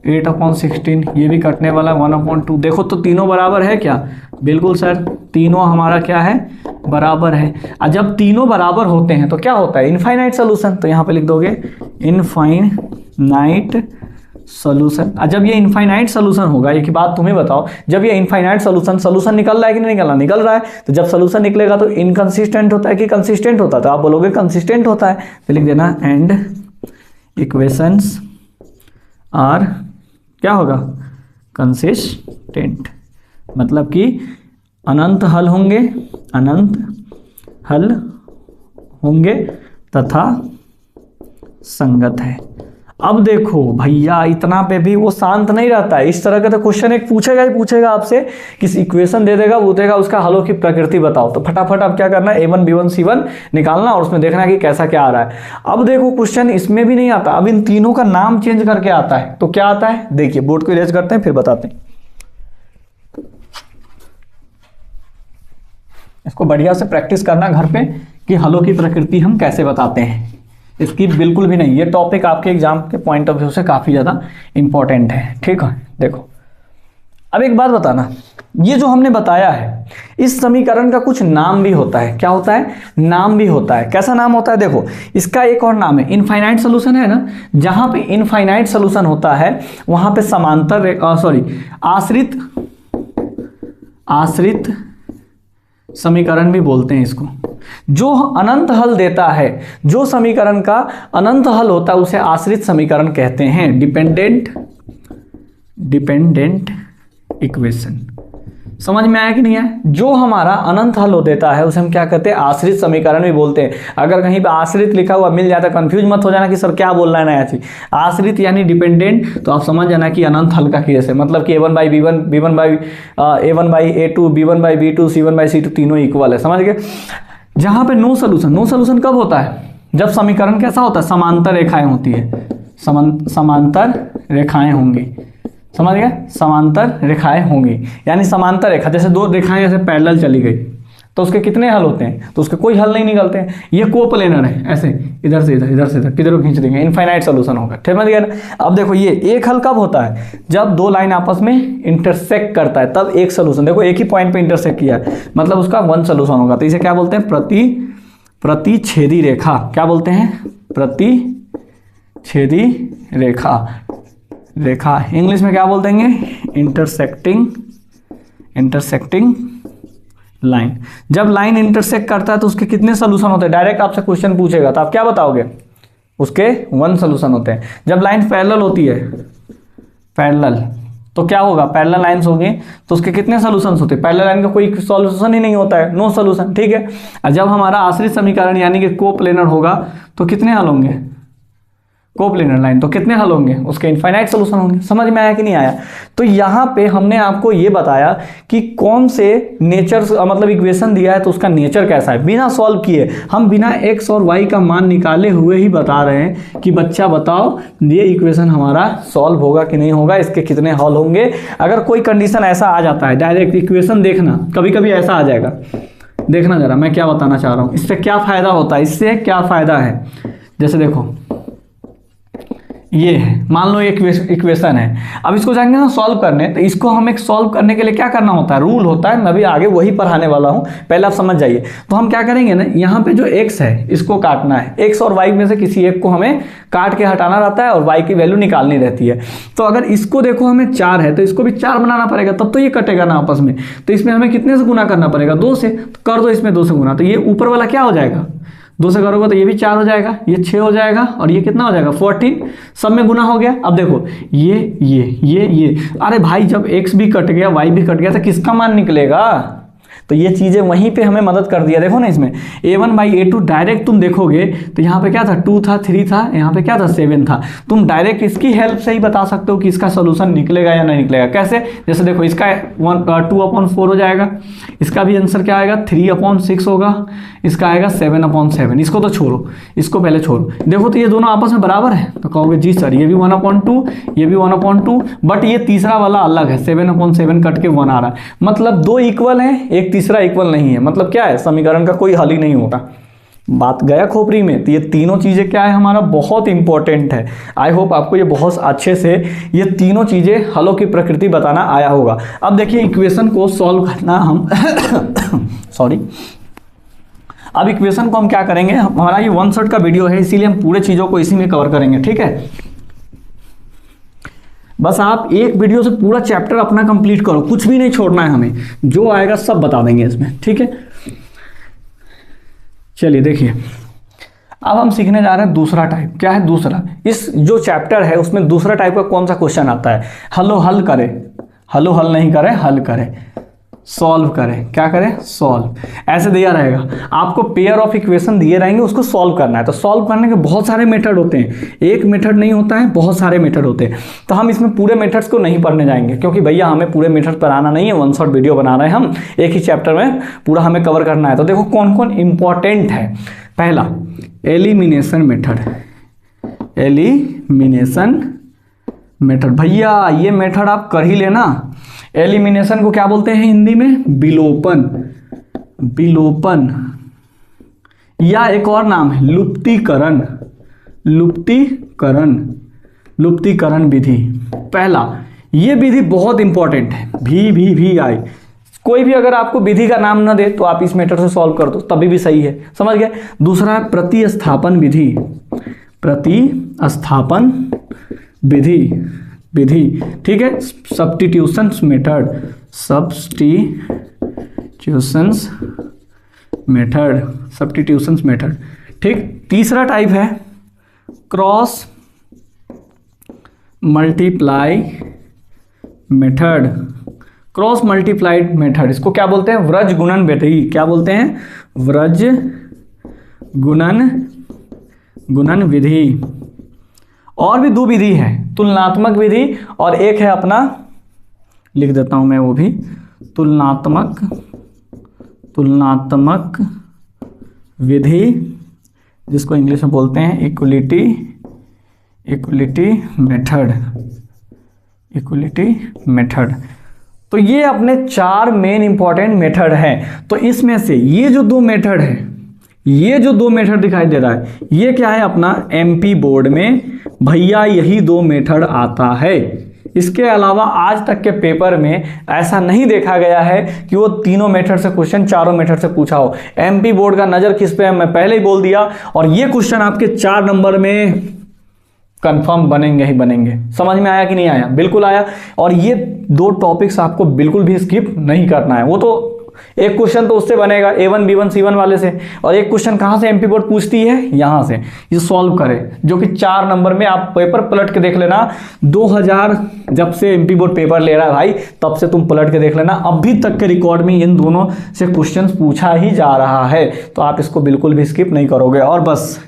8/16, ये भी कटने वाला 1/2। देखो तो तीनों बराबर है क्या, बिल्कुल सर, तीनों हमारा क्या है, बराबर है। और जब तीनों बराबर होते हैं तो क्या होता है, इनफाइनाइट सोल्यूशन। तो यहाँ पे लिख दोगे इनफाइनाइट सोल्यूशन। जब ये इनफाइनाइट सोल्यूशन होगा, एक बात तुम्हें बताओ, जब ये इनफाइनाइट सोल्यूशन निकल रहा है कि नहीं निकल रहा, निकल रहा है, तो जब सोल्यूशन निकलेगा तो इनकंसिस्टेंट होता है कि कंसिस्टेंट होता है, तो आप बोलोगे कंसिस्टेंट होता है, तो लिख देना एंड इक्वेशंस आर क्या होगा, कंसिस्टेंट, मतलब कि अनंत हल होंगे, अनंत हल होंगे तथा संगत है। अब देखो भैया, इतना पे भी वो शांत नहीं रहता है, इस तरह का तो क्वेश्चन एक पूछेगा ही पूछेगा आपसे, किसी इक्वेशन दे देगा, पूछेगा उसका हलों की प्रकृति बताओ, तो फटाफट अब क्या करना है, a1 b1 c1 निकालना और उसमें देखना कि कैसा क्या आ रहा है। अब देखो क्वेश्चन इसमें भी नहीं आता, अब इन तीनों का नाम चेंज करके आता है, तो क्या आता है देखिए, बोर्ड को इरेज करते हैं फिर बताते हैं। इसको बढ़िया से प्रैक्टिस करना घर पे कि हलों की प्रकृति हम कैसे बताते हैं, इसकी बिल्कुल भी नहीं, ये टॉपिक आपके एग्जाम के पॉइंट ऑफ व्यू से काफ़ी ज़्यादा इंपॉर्टेंट है, ठीक है। देखो अब एक बात बताना, ये जो हमने बताया है इस समीकरण का कुछ नाम भी होता है, क्या होता है, नाम भी होता है। कैसा नाम होता है, देखो इसका एक और नाम है इनफाइनाइट सोल्यूशन, है ना, जहां पे इनफाइनाइट सोल्यूशन होता है वहां पे समांतर आश्रित समीकरण भी बोलते हैं इसको। जो अनंत हल देता है, जो समीकरण का अनंत हल होता है उसे आश्रित समीकरण कहते हैं, डिपेंडेंट इक्वेशन। समझ में आया कि नहीं है, जो हमारा अनंत हल हो देता है उसे हम क्या कहते हैं, आश्रित समीकरण भी बोलते हैं। अगर कहीं पे आश्रित लिखा हुआ मिल जाता है, कंफ्यूज मत हो जाना कि सर क्या बोल रहा है नया चीज, आश्रित यानी डिपेंडेंट, तो आप समझ जाना कि अनंत हल का केस है, मतलब कि a1 by b1 b1 by a1 by a2 b1 by b2 c1 by c2 तीनों इक्वल है, समझ गए। जहां पे नो सोल्यूशन कब होता है, जब समीकरण कैसा होता है, समांतर रेखाएं होती है, समांतर रेखाएं होंगी, समझ गए, समांतर रेखाएं होंगी, यानी समांतर रेखा, जैसे दो रेखाएं ऐसे पैरेलल चली गई तो उसके कितने हल होते हैं, तो उसके कोई हल नहीं निकलते हैं। ये कोप्लेनर है, ऐसे इधर से इधर, इधर से इधर, किधर खींच देंगे, इनफाइनाइट सोल्यूशन होगा, ठीक है ना। अब देखो ये एक हल कब होता है, जब दो लाइन आपस में इंटरसेक्ट करता है तब एक सोल्यूशन, देखो एक ही पॉइंट पे इंटरसेक्ट किया है मतलब उसका वन सोल्यूशन होगा, तो इसे क्या बोलते हैं, प्रतिच्छेदी रेखा, क्या बोलते हैं, प्रतिच्छेदी रेखा इंग्लिश में क्या बोल देंगे, इंटरसेक्टिंग लाइन। जब लाइन इंटरसेक्ट करता है तो उसके कितने सोल्यूशन होते हैं, डायरेक्ट आपसे क्वेश्चन पूछेगा तो आप क्या बताओगे, उसके वन सोल्यूशन होते हैं। जब लाइन पैरेलल होती है, पैरेलल, तो क्या होगा, पैरेलल लाइंस होंगी तो उसके कितने सोल्यूशंस होते हैं, पैरेलल लाइन का कोई सॉल्यूशन ही नहीं होता है, नो सोल्यूशन, ठीक है। और जब हमारा आश्रित समीकरण यानी कि कोप्लेनर होगा तो कितने हल होंगे, कोप्लेनर लाइन, तो कितने हल होंगे, उसके इनफाइनाइट सोल्यूशन होंगे। समझ में आया कि नहीं आया। तो यहाँ पे हमने आपको ये बताया कि कौन से नेचर, मतलब इक्वेशन दिया है तो उसका नेचर कैसा है, बिना सॉल्व किए, हम बिना एक्स और वाई का मान निकाले हुए ही बता रहे हैं कि बच्चा बताओ ये इक्वेशन हमारा सॉल्व होगा कि नहीं होगा, इसके कितने हल होंगे। अगर कोई कंडीशन ऐसा आ जाता है, डायरेक्ट इक्वेशन देखना, कभी कभी ऐसा आ जाएगा, देखना जरा मैं क्या बताना चाह रहा हूँ, इससे क्या फायदा होता है, इससे क्या फायदा है। जैसे देखो ये है, मान लो एक इक्वेशन है, अब इसको जाएंगे ना सॉल्व करने, तो इसको हम एक सॉल्व करने के लिए क्या करना होता है, रूल होता है, मैं भी आगे वही पढ़ाने वाला हूँ, पहले आप समझ जाइए। तो हम क्या करेंगे ना, यहाँ पे जो x है इसको काटना है, x और y में से किसी एक को हमें काट के हटाना रहता है और y की वैल्यू निकालनी रहती है। तो अगर इसको देखो हमें 4 है तो इसको भी 4 बनाना पड़ेगा, तब तो ये कटेगा ना आपस में, तो इसमें हमें कितने से गुना करना पड़ेगा, 2 से, तो कर दो इसमें 2 से गुना, तो ये ऊपर वाला क्या हो जाएगा, 2 से करोगे तो ये भी 4 हो जाएगा, ये 6 हो जाएगा और ये कितना हो जाएगा 14, सब में गुना हो गया। अब देखो ये अरे भाई जब x भी कट गया y भी कट गया तो किसका मान निकलेगा, तो ये चीज़ें वहीं पे हमें मदद कर दिया। देखो ना इसमें a1 by a2 डायरेक्ट तुम देखोगे तो यहाँ पे क्या था 2 था 3 था, यहाँ पे क्या था 7 था, तुम डायरेक्ट इसकी हेल्प से ही बता सकते हो कि इसका सोल्यूशन निकलेगा या नहीं निकलेगा। कैसे, जैसे देखो इसका 2/4 हो जाएगा, इसका भी आंसर क्या आएगा 3/6 होगा, इसका आएगा 7/7। इसको तो छोड़ो, इसको पहले छोड़ो, देखो तो ये दोनों आपस में बराबर है, तो कहोगे जी सर ये भी 1/2 ये भी 1/2, बट ये तीसरा वाला अलग है, 7/7 कट के 1 आ रहा है, मतलब 2 इक्वल है, एक तीसरा इक्वल नहीं है, मतलब क्या है, समीकरण का कोई हल ही नहीं होगा। बात गया खोपड़ी में। तो ये तीनों चीजें क्या है हमारा, बहुत इंपॉर्टेंट है। आई होप आपको ये बहुत अच्छे से ये तीनों चीजें हलों की प्रकृति बताना आया होगा। अब देखिए इक्वेशन को सॉल्व करना हम सॉरी, अब इक्वेशन को हम क्या करेंगे, हमारा ये 1 शॉट का वीडियो है इसीलिए हम पूरे चीजों को इसी में कवर करेंगे, ठीक है। बस आप एक वीडियो से पूरा चैप्टर अपना कंप्लीट करो, कुछ भी नहीं छोड़ना है हमें, जो आएगा सब बता देंगे इसमें, ठीक है। चलिए देखिए, अब हम सीखने जा रहे हैं दूसरा टाइप। क्या है दूसरा? इस जो चैप्टर है उसमें दूसरा टाइप का कौन सा क्वेश्चन आता है? हल करे, हल नहीं करे, हल करे, सॉल्व करें। क्या करें? सॉल्व। ऐसे दिया रहेगा आपको, पेयर ऑफ इक्वेशन दिए रहेंगे, उसको सॉल्व करना है। तो सॉल्व करने के बहुत सारे मेथड होते हैं, एक मेथड नहीं होता है, बहुत सारे मेथड होते हैं। तो हम इसमें पूरे मेथड्स को नहीं पढ़ने जाएंगे, क्योंकि भैया हमें पूरे मेथड पढ़ाना नहीं है, वन शॉट वीडियो बना रहे हैं हम, एक ही चैप्टर में पूरा हमें कवर करना है। तो देखो कौन कौन इंपॉर्टेंट है। पहला एलिमिनेशन मेथड, एलिमिनेशन मेथड। भैया ये मेथड आप कर ही लेना। एलिमिनेशन को क्या बोलते हैं हिंदी में? विलोपन, विलोपन, या एक और नाम है लुप्तीकरण, लुप्तीकरण, लुप्तीकरण विधि। पहला ये विधि बहुत इंपॉर्टेंट है, VVVI। कोई भी अगर आपको विधि का नाम ना दे तो आप इस मेथड से सॉल्व कर दो, तभी भी सही है, समझ गए। दूसरा है प्रतिस्थापन विधि, प्रतिस्थापन विधि, विधि, ठीक है। Substitutions method, substitutions method, substitutions method, ठीक। तीसरा टाइप है cross multiply method, cross multiplied method. इसको क्या बोलते हैं? व्रज गुणन विधि। क्या बोलते हैं? व्रज गुणन विधि। और भी दो विधि है, तुलनात्मक विधि और एक है अपना, लिख देता हूं मैं वो भी, तुलनात्मक विधि, जिसको इंग्लिश में बोलते हैं इक्वलिटी मेथड, इक्वलिटी मेथड। तो ये अपने चार मेन इंपॉर्टेंट मेथड हैं। तो इसमें से ये जो दो मेथड है, ये जो दो मेथड दिखाई दे रहा है, ये क्या है अपना MP बोर्ड में भैया यही दो मेथड आता है। इसके अलावा आज तक के पेपर में ऐसा नहीं देखा गया है कि वो तीनों मेथड से क्वेश्चन, चारों मेथड से पूछा हो। MP बोर्ड का नजर किस पे है मैं पहले ही बोल दिया, और ये क्वेश्चन आपके 4 नंबर में कंफर्म बनेंगे ही बनेंगे। समझ में आया कि नहीं आया? बिल्कुल आया। और ये दो टॉपिक्स आपको बिल्कुल भी स्किप नहीं करना है। वो तो एक क्वेश्चन तो उससे बनेगा A1 B1 C1 वाले से, और एक क्वेश्चन कहां से MP बोर्ड पूछती है? यहां से। ये सॉल्व करें, जो कि 4 नंबर में। आप पेपर पलट के देख लेना, 2000 जब से MP बोर्ड पेपर ले रहा है भाई, तब से तुम पलट के देख लेना, अभी तक के रिकॉर्ड में इन दोनों से क्वेश्चन पूछा ही जा रहा है। तो आप इसको बिल्कुल भी स्किप नहीं करोगे। और बस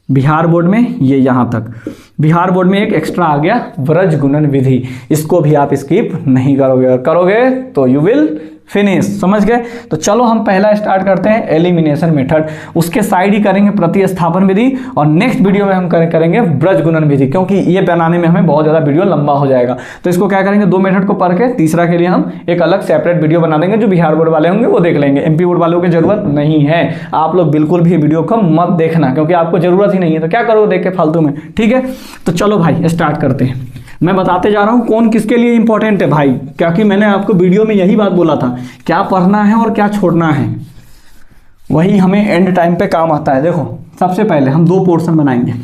बिहार बोर्ड में ये यहाँ तक, बिहार बोर्ड में एक एक्स्ट्रा आ गया व्रज गुणन विधि, इसको भी आप स्किप नहीं करोगे, और करोगे तो यू विल फिनिश। समझ गए? तो चलो हम पहला स्टार्ट करते हैं एलिमिनेशन मेथड, उसके साइड ही करेंगे प्रतिस्थापन विधि, और नेक्स्ट वीडियो में हम करेंगे व्रज गुणन विधि, क्योंकि ये बनाने में हमें बहुत ज़्यादा वीडियो लंबा हो जाएगा। तो इसको क्या करेंगे, दो मेथड को पढ़ के तीसरा के लिए हम एक अलग सेपरेट वीडियो बना देंगे, जो बिहार बोर्ड वाले होंगे वो देख लेंगे, MP बोर्ड वालों की जरूरत नहीं है। आप लोग बिल्कुल भी वीडियो को मत देखना, क्योंकि आपको जरूरत ही नहीं है, तो क्या करोगे देख के फालतू में, ठीक है। तो चलो भाई स्टार्ट करते हैं। मैं बताते जा रहा हूं कौन किसके लिए इंपॉर्टेंट है भाई, क्योंकि मैंने आपको वीडियो में यही बात बोला था, क्या पढ़ना है और क्या छोड़ना है, वही हमें एंड टाइम पे काम आता है। देखो सबसे पहले हम 2 पोर्शन बनाएंगे,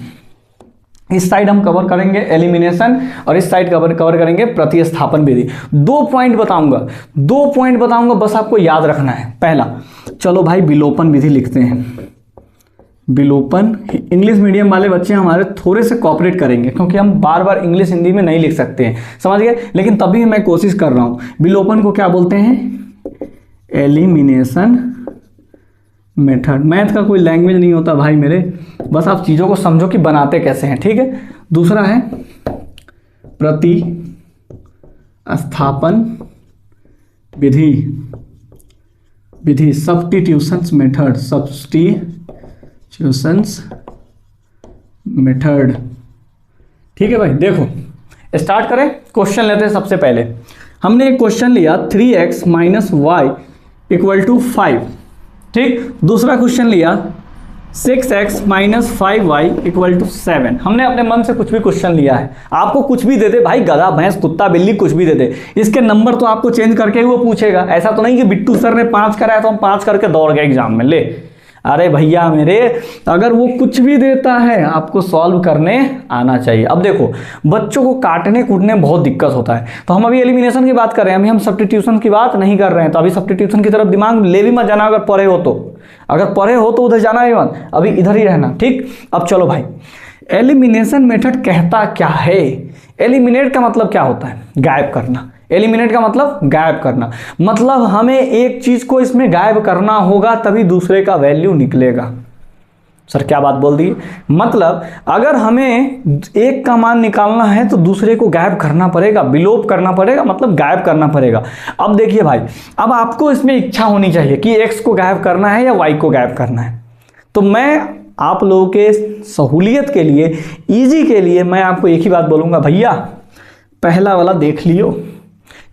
इस साइड हम कवर करेंगे एलिमिनेशन, और इस साइड कवर करेंगे प्रतिस्थापन विधि। 2 पॉइंट बताऊंगा, बस आपको याद रखना है। पहला, चलो भाई विलोपन विधि लिखते हैं। विलोपन, इंग्लिश मीडियम वाले बच्चे हमारे थोड़े से कोऑपरेट करेंगे, क्योंकि हम बार बार इंग्लिश हिंदी में नहीं लिख सकते हैं, समझ गए। लेकिन तभी मैं कोशिश कर रहा हूं। विलोपन को क्या बोलते हैं? Elimination method. मैथ का कोई लैंग्वेज नहीं होता भाई मेरे, बस आप चीज़ों को समझो कि बनाते कैसे हैं, ठीक है। दूसरा है प्रतिस्थापन विधि, सब्स्टिट्यूशंस मेथड, सब्स्टिट्यूशंस मेथड, ठीक है भाई। देखो स्टार्ट करें, क्वेश्चन लेते हैं। सबसे पहले हमने एक क्वेश्चन लिया 3x - y = 5, ठीक। दूसरा क्वेश्चन लिया 6x - 5y = 7। हमने अपने मन से कुछ भी क्वेश्चन लिया है, आपको कुछ भी दे दे भाई, गधा भैंस कुत्ता बिल्ली कुछ भी दे दे, इसके नंबर तो आपको चेंज करके ही वो पूछेगा। ऐसा तो नहीं कि बिट्टू सर ने 5 कराया तो हम 5 करके दौड़ गए एग्जाम में, ले अरे भैया मेरे, अगर वो कुछ भी देता है आपको सॉल्व करने आना चाहिए। अब देखो बच्चों को काटने कूटने में बहुत दिक्कत होता है, तो हम अभी एलिमिनेशन की बात कर रहे हैं, अभी हम सब्स्टिट्यूशन की बात नहीं कर रहे हैं। तो अभी सब्स्टिट्यूशन की तरफ दिमाग ले भी मत जाना, अगर पढ़े हो तो, अगर पढ़े हो तो उधर जाना ही मत, अभी इधर ही रहना, ठीक। अब चलो भाई, एलिमिनेशन मेथड कहता क्या है? एलिमिनेट का मतलब क्या होता है? गायब करना। एलिमिनेट का मतलब गायब करना, मतलब हमें एक चीज को इसमें गायब करना होगा तभी दूसरे का वैल्यू निकलेगा। सर क्या बात बोल दी? मतलब अगर हमें एक का मान निकालना है तो दूसरे को गायब करना पड़ेगा, विलोप करना पड़ेगा, मतलब गायब करना पड़ेगा। अब देखिए भाई, अब आपको इसमें इच्छा होनी चाहिए कि x को गायब करना है या y को गायब करना है। तो मैं आप लोगों के सहूलियत के लिए, इजी के लिए मैं आपको एक ही बात बोलूँगा, भैया पहला वाला देख लियो,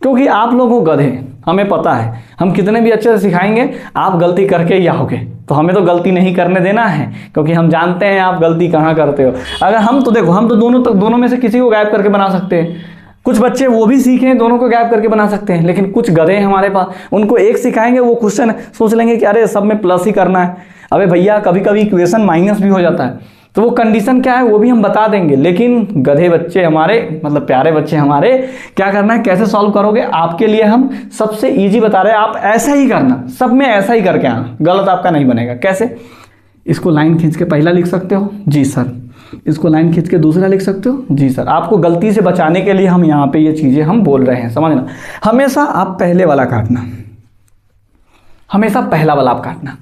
क्योंकि आप लोगों को गधे, हमें पता है हम कितने भी अच्छे से सिखाएंगे आप गलती करके ही आओगे, तो हमें तो गलती नहीं करने देना है, क्योंकि हम जानते हैं आप गलती कहाँ करते हो। अगर हम तो देखो, हम तो दोनों में से किसी को गायब करके बना सकते हैं। कुछ बच्चे वो भी सीखे दोनों को गायब करके बना सकते हैं, लेकिन कुछ गधे हैं हमारे पास, उनको एक सिखाएंगे वो क्वेश्चन सोच लेंगे कि अरे सब में प्लस ही करना है। अबे भैया कभी कभी इक्वेशन माइनस भी हो जाता है, तो वो कंडीशन क्या है वो भी हम बता देंगे, लेकिन गधे बच्चे हमारे, मतलब प्यारे बच्चे हमारे, क्या करना है, कैसे सॉल्व करोगे, आपके लिए हम सबसे इजी बता रहे हैं, आप ऐसा ही करना, सब में ऐसा ही करके आना, गलत आपका नहीं बनेगा। कैसे? इसको लाइन खींच के पहला लिख सकते हो, जी सर। इसको लाइन खींच के दूसरा लिख सकते हो, जी सर। आपको गलती से बचाने के लिए हम यहाँ पे ये चीज़ें हम बोल रहे हैं, समझना। हमेशा आप पहले वाला काटना, हमेशा पहला वाला आप काटना।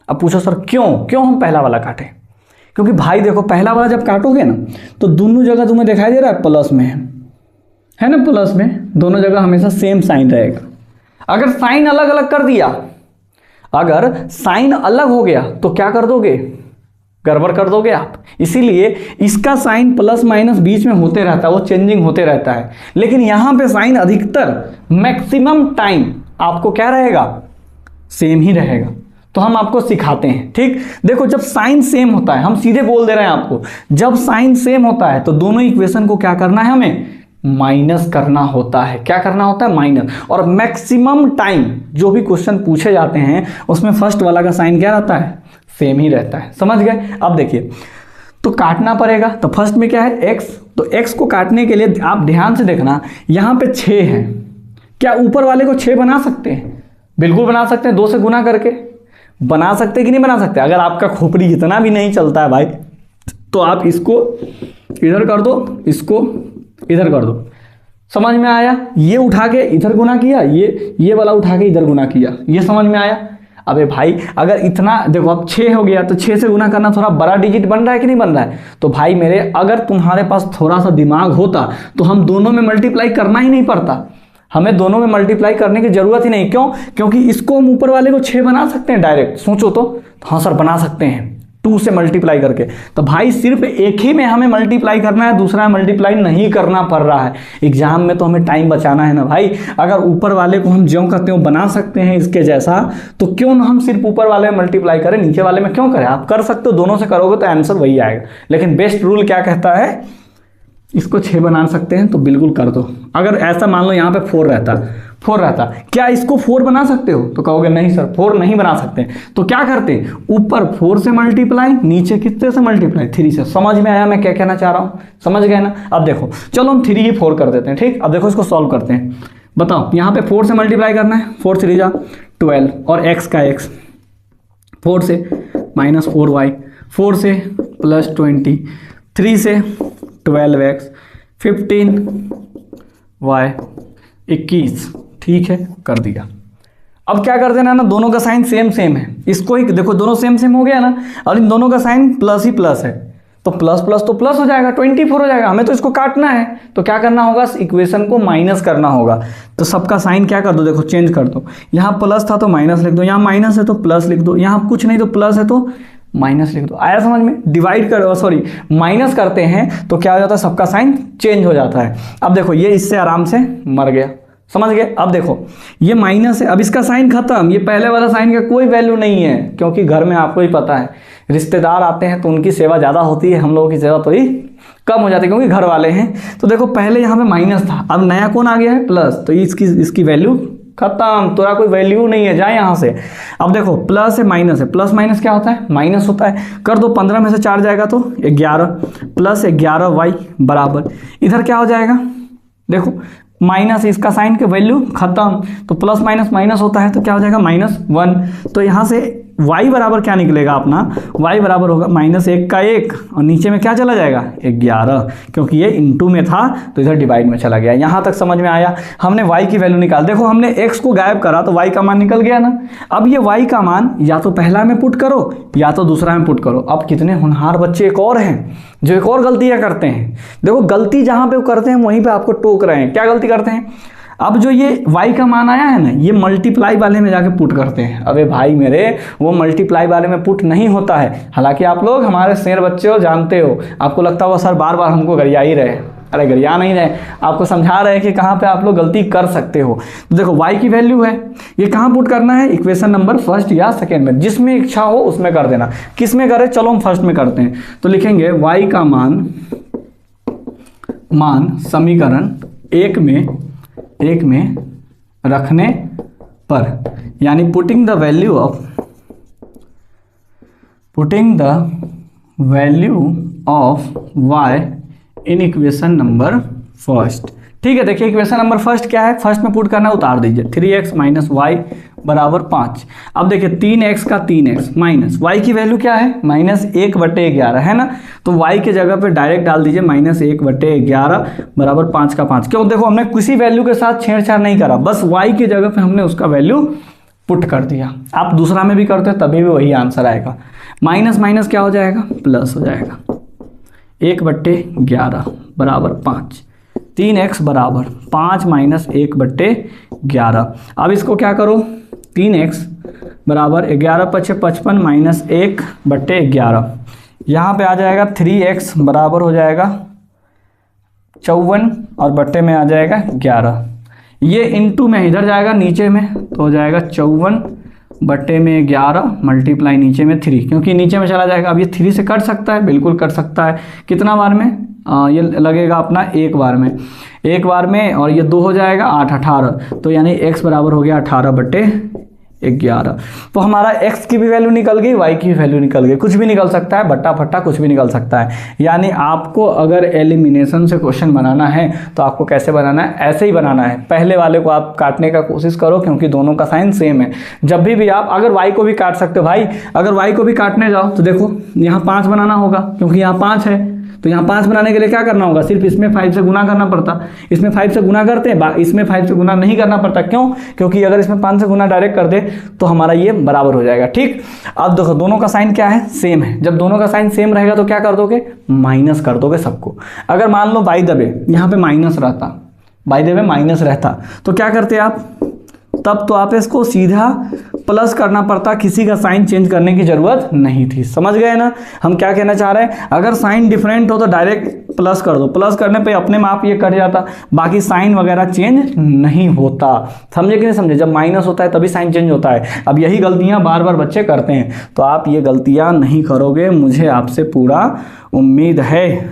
अब पूछो सर क्यों हम पहला वाला काटें? क्योंकि भाई देखो, पहला वाला जब काटोगे ना तो दोनों जगह तुम्हें दिखाई दे रहा है प्लस में है ना, प्लस में दोनों जगह हमेशा सेम साइन रहेगा। अगर साइन अलग अलग कर दिया, अगर साइन अलग हो गया तो क्या कर दोगे, गड़बड़ कर दोगे आप। इसीलिए इसका साइन प्लस माइनस बीच में होते रहता है, वो चेंजिंग होते रहता है, लेकिन यहां पे साइन अधिकतर मैक्सिमम टाइम आपको क्या रहेगा, सेम ही रहेगा। तो हम आपको सिखाते हैं, ठीक। देखो जब साइन सेम होता है, हम सीधे बोल दे रहे हैं आपको, जब साइन सेम होता है तो दोनों इक्वेशन को क्या करना है, हमें माइनस करना होता है। क्या करना होता है, माइनस। और मैक्सिमम टाइम जो भी क्वेश्चन पूछे जाते हैं उसमें फर्स्ट वाला का साइन क्या रहता है, सेम ही रहता है। समझ गए? अब देखिए, तो काटना पड़ेगा, तो फर्स्ट में क्या है, x। तो x को काटने के लिए आप ध्यान से देखना, यहां पे 6 है, क्या ऊपर वाले को 6 बना सकते हैं? बिल्कुल बना सकते हैं, 2 से गुना करके बना सकते हैं कि नहीं बना सकते? अगर आपका खोपड़ी इतना भी नहीं चलता है भाई, तो आप इसको इधर कर दो, इसको इधर कर दो। समझ में आया? ये उठा के इधर गुना किया, ये वाला उठा के इधर गुना किया, ये समझ में आया? अबे भाई अगर इतना देखो, अब 6 हो गया तो 6 से गुना करना थोड़ा बड़ा डिजिट बन रहा है कि नहीं बन रहा है? तो भाई मेरे, अगर तुम्हारे पास थोड़ा सा दिमाग होता तो हम दोनों में मल्टीप्लाई करना ही नहीं पड़ता, हमें दोनों में मल्टीप्लाई करने की जरूरत ही नहीं। क्यों? क्योंकि इसको हम ऊपर वाले को 6 बना सकते हैं डायरेक्ट, सोचो तो। हाँ सर बना सकते हैं, 2 से मल्टीप्लाई करके। तो भाई सिर्फ एक ही में हमें मल्टीप्लाई करना है, दूसरा में मल्टीप्लाई नहीं करना पड़ रहा है। एग्जाम में तो हमें टाइम बचाना है ना भाई। अगर ऊपर वाले को हम ज्यों करते हो बना सकते हैं इसके जैसा, तो क्यों ना हम सिर्फ ऊपर वाले में मल्टीप्लाई करें, नीचे वाले में क्यों करें? आप कर सकते हो, दोनों से करोगे तो आंसर वही आएगा। लेकिन बेस्ट रूल क्या कहता है, इसको 6 बना सकते हैं तो बिल्कुल कर दो। अगर ऐसा मान लो यहाँ पे 4 रहता, क्या इसको 4 बना सकते हो? तो कहोगे नहीं सर 4 नहीं बना सकते। तो क्या करते, ऊपर 4 से मल्टीप्लाई, नीचे कितने से मल्टीप्लाई, 3 से। समझ में आया मैं क्या कहना चाह रहा हूँ? समझ गए ना? अब देखो चलो हम 3 ही 4 कर देते हैं, ठीक। अब देखो इसको सॉल्व करते हैं। बताओ यहाँ पे 4 से मल्टीप्लाई करना है, 4 3 जा 12, और x का x, 4 से -4y, 4 से +20, 3 से 12x, 15y, 21, ठीक है, कर दिया। अब क्या कर देना ना, दोनों का साइन सेम है, इसको ही देखो, दोनों सेम हो गया ना, और इन दोनों का साइन प्लस ही प्लस है, तो प्लस प्लस तो प्लस हो जाएगा, 24 हो जाएगा। हमें तो इसको काटना है, तो क्या करना होगा, इक्वेशन को माइनस करना होगा। तो सबका साइन क्या कर दो, देखो चेंज कर दो, यहाँ प्लस था तो माइनस लिख दो, यहाँ माइनस है तो प्लस लिख दो, यहाँ कुछ नहीं तो प्लस है तो माइनस लिख दो। आया समझ में? डिवाइड कर, सॉरी माइनस करते हैं तो क्या हो जाता है, सबका साइन चेंज हो जाता है। अब देखो ये इससे आराम से मर गया, समझ गए? अब देखो ये माइनस है, अब इसका साइन खत्म, ये पहले वाला साइन का कोई वैल्यू नहीं है, क्योंकि घर में आपको ही पता है रिश्तेदार आते हैं तो उनकी सेवा ज़्यादा होती है, हम लोगों की सेवा तो ही कम हो जाती है क्योंकि घर वाले हैं। तो देखो पहले यहाँ पे माइनस था, अब नया कौन आ गया है, प्लस, तो इसकी वैल्यू खत्म, तेरा कोई वैल्यू नहीं है, जाए यहाँ से। अब देखो प्लस है माइनस है, प्लस माइनस क्या होता है, माइनस होता है। कर दो, 15 में से 4 जाएगा तो 11 प्लस 11y बराबर, इधर क्या हो जाएगा, देखो माइनस, इसका साइन के वैल्यू खत्म, तो प्लस माइनस माइनस होता है तो क्या हो जाएगा -1। तो यहाँ से y बराबर क्या निकलेगा अपना, y बराबर होगा -1 का 1 और नीचे में क्या चला जाएगा 11, क्योंकि ये इनटू में था तो इधर डिवाइड में चला गया। यहाँ तक समझ में आया। हमने y की वैल्यू निकाल, देखो हमने x को गायब करा तो y का मान निकल गया ना। अब ये y का मान या तो पहला में पुट करो या तो दूसरा में पुट करो। अब कितने होनहार बच्चे एक और हैं जो एक और गलतियाँ करते हैं। देखो गलती जहाँ पे वो करते हैं वहीं पे आपको टोक रहे हैं। क्या गलती करते हैं, अब जो ये y का मान आया है ना, ये मल्टीप्लाई वाले में जाके पुट करते हैं। अबे भाई मेरे, वो मल्टीप्लाई वाले में पुट नहीं होता है। हालांकि आप लोग हमारे शेर बच्चे हो, जानते हो, आपको लगता होगा सर बार बार हमको गरिया ही रहे। अरे गरिया नहीं रहे, आपको समझा रहे हैं कि कहाँ पे आप लोग गलती कर सकते हो। तो देखो y की वैल्यू है, ये कहाँ पुट करना है, इक्वेशन नंबर फर्स्ट या सेकेंड में, जिसमें इच्छा हो उसमें कर देना। किस में करें, चलो हम फर्स्ट में करते हैं। तो लिखेंगे y का मान समीकरण एक में रखने पर, यानी putting the value of y in equation number first. ठीक है, देखिए इक्वेशन नंबर फर्स्ट क्या है, फर्स्ट में पुट करना, उतार दीजिए 3x माइनस वाई बराबर 5। अब देखिए 3x का 3x माइनस y की वैल्यू क्या है -1/11 है ना, तो y के जगह पे डायरेक्ट डाल दीजिए -1/11 बराबर 5 का 5। क्यों, देखो हमने किसी वैल्यू के साथ छेड़छाड़ नहीं करा, बस y की जगह पे हमने उसका वैल्यू पुट कर दिया। आप दूसरा में भी करते हो तभी भी वही आंसर आएगा। माइनस माइनस क्या हो जाएगा, प्लस हो जाएगा, 1/11 बराबर 5, 3x बराबर 5 माइनस 1/11। अब इसको क्या करो, 3x बराबर 11 × 55 माइनस 1/11, यहाँ पे आ जाएगा 3x बराबर हो जाएगा 54 और बट्टे में आ जाएगा 11। ये इनटू में इधर जाएगा नीचे में तो हो जाएगा 54/11 मल्टीप्लाई नीचे में 3, क्योंकि नीचे में चला जाएगा। अब ये 3 से कट सकता है, बिल्कुल कट सकता है। कितना बार में, ये लगेगा अपना एक बार में, और ये 2 हो जाएगा 8 18, तो यानी x बराबर हो गया 18/11। तो हमारा x की भी वैल्यू निकल गई, y की भी वैल्यू निकल गई। कुछ भी निकल सकता है, बट्टा फट्टा कुछ भी निकल सकता है। यानी आपको अगर एलिमिनेशन से क्वेश्चन बनाना है तो आपको कैसे बनाना है, ऐसे ही बनाना है। पहले वाले को आप काटने का कोशिश करो, क्योंकि दोनों का साइन सेम है। जब भी आप अगर y को भी काट सकते हो भाई, अगर y को भी काटने जाओ तो देखो यहाँ 5 बनाना होगा, क्योंकि यहाँ 5 है, तो यहाँ 5 बनाने के लिए क्या करना होगा, सिर्फ इसमें 5 से गुना करना पड़ता। इसमें 5 से गुना करते हैं, इसमें 5 से गुना नहीं करना पड़ता। क्यों, क्योंकि अगर इसमें 5 से गुना डायरेक्ट कर दे तो हमारा ये बराबर हो जाएगा। ठीक, अब देखो दोनों का साइन क्या है, सेम है। जब दोनों का साइन सेम रहेगा तो क्या कर दोगे, माइनस कर दोगे सबको। अगर मान लो बाय द वे यहाँ पे माइनस रहता, तो क्या करते आप, तब तो आप इसको सीधा प्लस करना पड़ता, किसी का साइन चेंज करने की जरूरत नहीं थी। समझ गए ना हम क्या कहना चाह रहे हैं। अगर साइन डिफरेंट हो तो डायरेक्ट प्लस कर दो, प्लस करने पे अपने माप ये कट जाता, बाकी साइन वगैरह चेंज नहीं होता। समझे कि नहीं समझे, जब माइनस होता है तभी साइन चेंज होता है। अब यही गलतियां बार बार बच्चे करते हैं, तो आप ये गलतियां नहीं करोगे, मुझे आपसे पूरा उम्मीद है।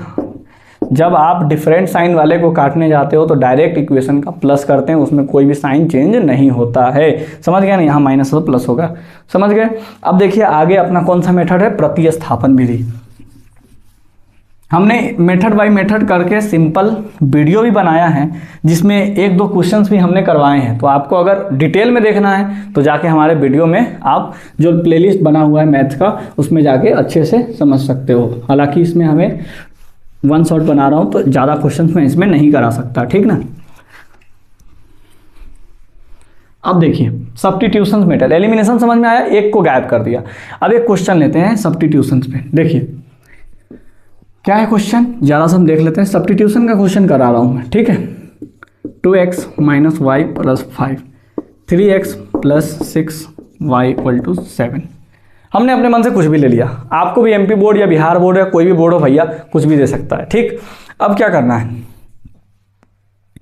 जब आप डिफरेंट साइन वाले को काटने जाते हो तो डायरेक्ट इक्वेशन का प्लस करते हैं, उसमें कोई भी साइन चेंज नहीं होता है। समझ गया ना, यहाँ माइनस हो तो प्लस होगा। समझ गए। अब देखिए आगे अपना कौन सा मेथड है, प्रतिस्थापन विधि। हमने मेथड बाय मेथड करके सिंपल वीडियो भी बनाया है, जिसमें 1-2 क्वेश्चंस भी हमने करवाए हैं। तो आपको अगर डिटेल में देखना है तो जाके हमारे वीडियो में आप जो प्लेलिस्ट बना हुआ है मैथ्स का, उसमें जाके अच्छे से समझ सकते हो। हालांकि इसमें हमें 1 शॉट बना रहा हूं तो ज़्यादा क्वेश्चंस मैं इसमें नहीं करा सकता, ठीक ना। अब देखिए सब्स्टिट्यूशंस मेथड, एलिमिनेशन समझ में आया, एक को गायब कर दिया। अब एक क्वेश्चन लेते हैं सब्स्टिट्यूशंस पे। देखिए क्या है क्वेश्चन, ज़्यादा से हम देख लेते हैं। सब्स्टिट्यूशन का क्वेश्चन करा रहा हूं मैं, ठीक है। 2x minus Y plus 5, 3x plus 6y = 7। हमने अपने मन से कुछ भी ले लिया, आपको भी एमपी बोर्ड या बिहार बोर्ड या कोई भी बोर्ड हो भैया, कुछ भी दे सकता है। ठीक, अब क्या करना है,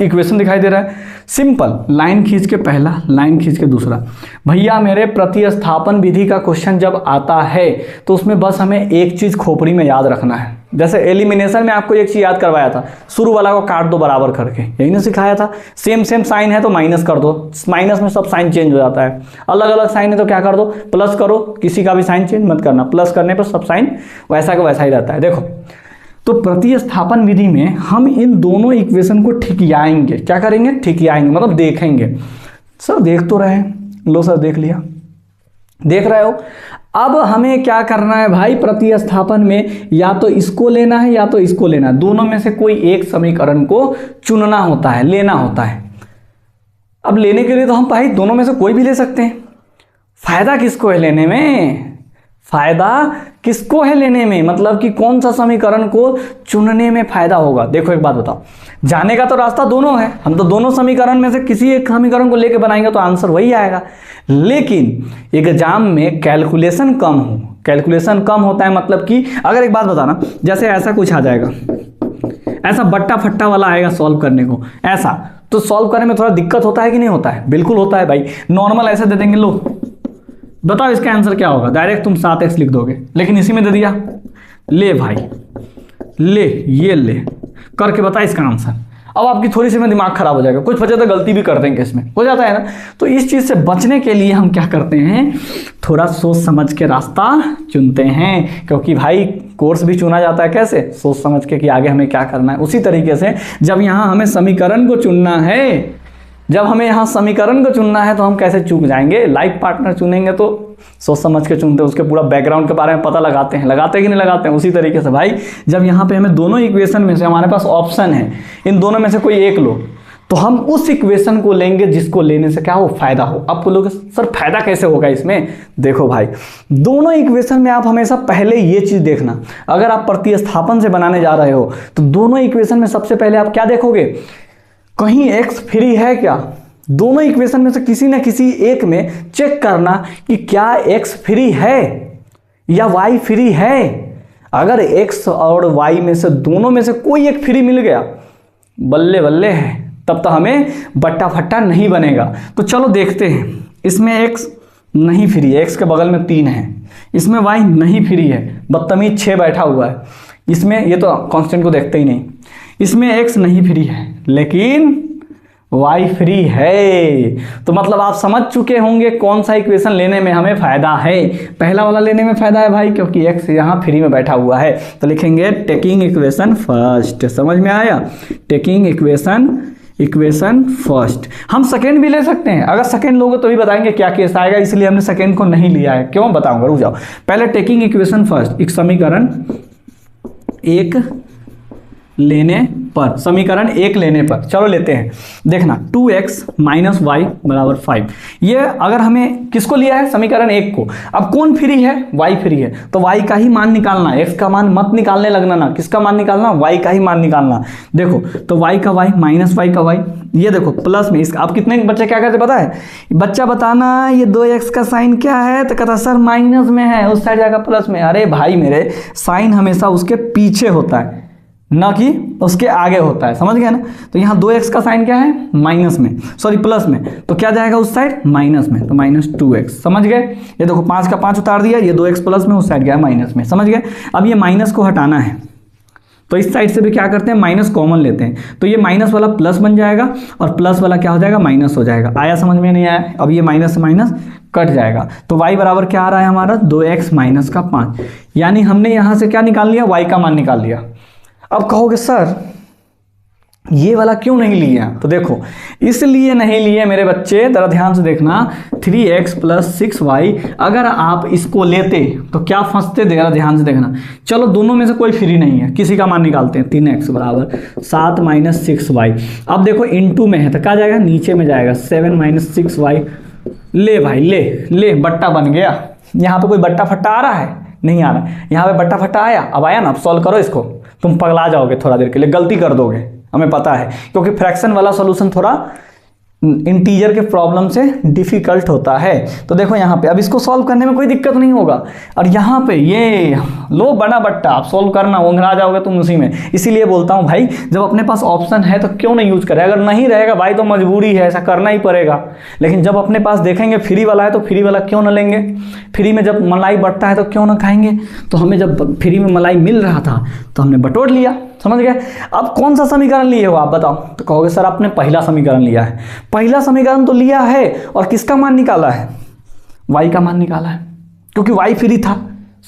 इक्वेशन दिखाई दे रहा है, सिंपल लाइन खींच के पहला, लाइन खींच के दूसरा। भैया मेरे प्रतिस्थापन विधि का क्वेश्चन जब आता है तो उसमें बस हमें एक चीज़ खोपड़ी में याद रखना है, जैसे एलिमिनेशन में आपको एक चीज याद करवाया था, शुरू वाला को काट दो बराबर करके, यही ना सिखाया था। सेम सेम साइन है तो माइनस कर दो, माइनस में सब साइन चेंज हो जाता है। अलग अलग साइन है तो क्या कर दो, प्लस करो, किसी का भी साइन चेंज मत करना, प्लस करने पर सब साइन वैसा का वैसा ही रहता है। देखो तो प्रतिस्थापन विधि में हम इन दोनों इक्वेशन को ठिकियाएंगे। क्या करेंगे, ठिकियाएंगे, मतलब देखेंगे। सर देख तो रहे हैं, लो सर देख लिया, देख रहे हो। अब हमें क्या करना है भाई, प्रतिस्थापन में या तो इसको लेना है या तो इसको लेना है, दोनों में से कोई एक समीकरण को चुनना होता है, लेना होता है। अब लेने के लिए तो हम भाई दोनों में से कोई भी ले सकते हैं। फायदा किसको है लेने में, फायदा किसको है लेने में, मतलब कि कौन सा समीकरण को चुनने में फायदा होगा। देखो एक बात बताओ, जाने का तो रास्ता दोनों है, हम तो दोनों समीकरण में से किसी एक समीकरण को लेके बनाएंगे तो आंसर वही आएगा। लेकिन एग्जाम में कैलकुलेशन कम हो, कैलकुलेशन कम होता है, मतलब कि अगर एक बात बताना, जैसे ऐसा कुछ आ जाएगा, ऐसा बट्टा फट्टा वाला आएगा सॉल्व करने को, ऐसा तो सॉल्व करने में थोड़ा दिक्कत होता है कि नहीं होता है, बिल्कुल होता है भाई। नॉर्मल ऐसे दे देंगे, लो बताओ इसका आंसर क्या होगा, डायरेक्ट तुम 7x लिख दोगे, लेकिन इसी में दे दिया, ले भाई ले, ये ले करके बता इसका आंसर। अब आपकी थोड़ी सी में दिमाग खराब हो जाएगा, कुछ वजह तो गलती भी कर देंगे, इसमें हो जाता है ना। तो इस चीज़ से बचने के लिए हम क्या करते हैं, थोड़ा सोच समझ के रास्ता चुनते हैं, क्योंकि भाई कोर्स भी चुना जाता है कैसे, सोच समझ के कि आगे हमें क्या करना है। उसी तरीके से जब यहाँ हमें समीकरण को चुनना है, जब हमें यहाँ समीकरण को चुनना है तो हम कैसे चूक जाएंगे, लाइफ पार्टनर चुनेंगे तो सोच समझ के चुनते हैं, उसके पूरा बैकग्राउंड के बारे में पता लगाते हैं, लगाते हैं कि नहीं लगाते हैं। उसी तरीके से भाई जब यहाँ पे हमें दोनों इक्वेशन में से हमारे पास ऑप्शन है, इन दोनों में से कोई एक लो, तो हम उस इक्वेशन को लेंगे जिसको लेने से क्या हो, फायदा हो। अब बोलोगे सर फायदा कैसे होगा इसमें, देखो भाई दोनों इक्वेशन में आप हमेशा पहले ये चीज़ देखना, अगर आप प्रतिस्थापन से बनाने जा रहे हो तो दोनों इक्वेशन में सबसे पहले आप क्या देखोगे, कहीं x फ्री है क्या। दोनों इक्वेशन में से किसी न किसी एक में चेक करना कि क्या x फ्री है या y फ्री है। अगर x और y में से दोनों में से कोई एक फ्री मिल गया, बल्ले बल्ले है, तब तो हमें बट्टा फट्टा नहीं बनेगा। तो चलो देखते हैं, इसमें x नहीं फ्री है, x के बगल में 3 है, इसमें y नहीं फ्री है, बदतमीज 6 बैठा हुआ है, इसमें ये तो कांस्टेंट को देखते ही नहीं, इसमें x नहीं फ्री है लेकिन y फ्री है। तो मतलब आप समझ चुके होंगे कौन सा इक्वेशन लेने में हमें फायदा है। पहला वाला लेने में फायदा है भाई, क्योंकि x यहाँ फ्री में बैठा हुआ है। तो लिखेंगे टेकिंग इक्वेशन फर्स्ट, समझ में आया, टेकिंग इक्वेशन फर्स्ट। हम सेकेंड भी ले सकते हैं, अगर सेकेंड लोगे तो भी बताएंगे क्या केस आएगा, इसलिए हमने सेकेंड को नहीं लिया है। क्यों बताऊंगा, रुक जाओ। पहले टेकिंग इक्वेशन फर्स्ट, एक समीकरण एक लेने पर, समीकरण एक लेने पर, चलो लेते हैं। देखना 2x माइनस वाई बराबर 5, ये अगर हमें किसको लिया है, समीकरण एक को। अब कौन फ्री है, y फ्री है, तो y का ही मान निकालना, x का मान मत निकालने लगना ना, किसका मान निकालना, y का ही मान निकालना। देखो तो y का y माइनस y का y, ये देखो प्लस में इसका। अब कितने बच्चे क्या कहते पता है, बच्चा बताना ये 2x का साइन क्या है, तो कहता सर माइनस में है, उस साइड जाएगा प्लस में। अरे भाई मेरे, साइन हमेशा उसके पीछे होता है ना कि उसके आगे होता है, समझ गया ना। तो यहाँ 2x का साइन क्या है, माइनस में, सॉरी प्लस में, तो क्या जाएगा उस साइड, माइनस में, तो माइनस 2x, समझ गए। ये देखो 5 का 5 उतार दिया, ये 2x प्लस में, उस साइड गया माइनस में, समझ गए। अब ये माइनस को हटाना है तो इस साइड से भी क्या करते हैं, माइनस कॉमन लेते हैं, तो ये माइनस वाला प्लस बन जाएगा और प्लस वाला क्या हो जाएगा, माइनस हो जाएगा। आया समझ में, नहीं आया। अब ये माइनस से माइनस कट जाएगा, तो y बराबर क्या आ रहा है हमारा, 2x माइनस का 5, यानी हमने यहाँ से क्या निकाल लिया, y का मान निकाल लिया। अब कहोगे सर ये वाला क्यों नहीं लिया, तो देखो इसलिए नहीं लिए मेरे बच्चे, जरा ध्यान से देखना, 3x प्लस 6y, अगर आप इसको लेते तो क्या फंसते, जरा ध्यान से देखना। चलो दोनों में से कोई फ्री नहीं है, किसी का मान निकालते हैं, 3x बराबर 7 माइनस 6y। अब देखो इनटू में है तो क्या जाएगा, नीचे में जाएगा, 7 माइनस 6y। ले भाई ले ले, बट्टा बन गया। यहाँ पे कोई बट्टा फट्टा आ रहा है, नहीं आ रहा है, यहाँ पे बट्टा फट्टा आया, अब आया ना। अब सॉल्व करो इसको, तुम पगला जाओगे थोड़ा देर के लिए, गलती कर दोगे, हमें पता है, क्योंकि फ्रैक्शन वाला सॉल्यूशन थोड़ा इंटीजर के प्रॉब्लम से डिफिकल्ट होता है। तो देखो यहाँ पे अब इसको सॉल्व करने में कोई दिक्कत नहीं होगा, और यहाँ पे ये लो बड़ा बट्टा आप सॉल्व करना, उंघरा जाओगे तुम उसी में। इसीलिए बोलता हूँ भाई, जब अपने पास ऑप्शन है तो क्यों नहीं यूज करें, अगर नहीं रहेगा भाई तो मजबूरी है, ऐसा करना ही पड़ेगा। लेकिन जब अपने पास देखेंगे फ्री वाला है तो फ्री वाला क्यों ना लेंगे, फ्री में जब मलाई बटता है तो क्यों ना खाएंगे। तो हमें जब फ्री में मलाई मिल रहा था तो हमने बटोर लिया, समझ गए। अब कौन सा समीकरण लिए हो आप बताओ, तो कहोगे सर आपने पहला समीकरण लिया है। पहला समीकरण तो लिया है और किसका मान निकाला है, y का मान निकाला है, क्योंकि y फ्री था।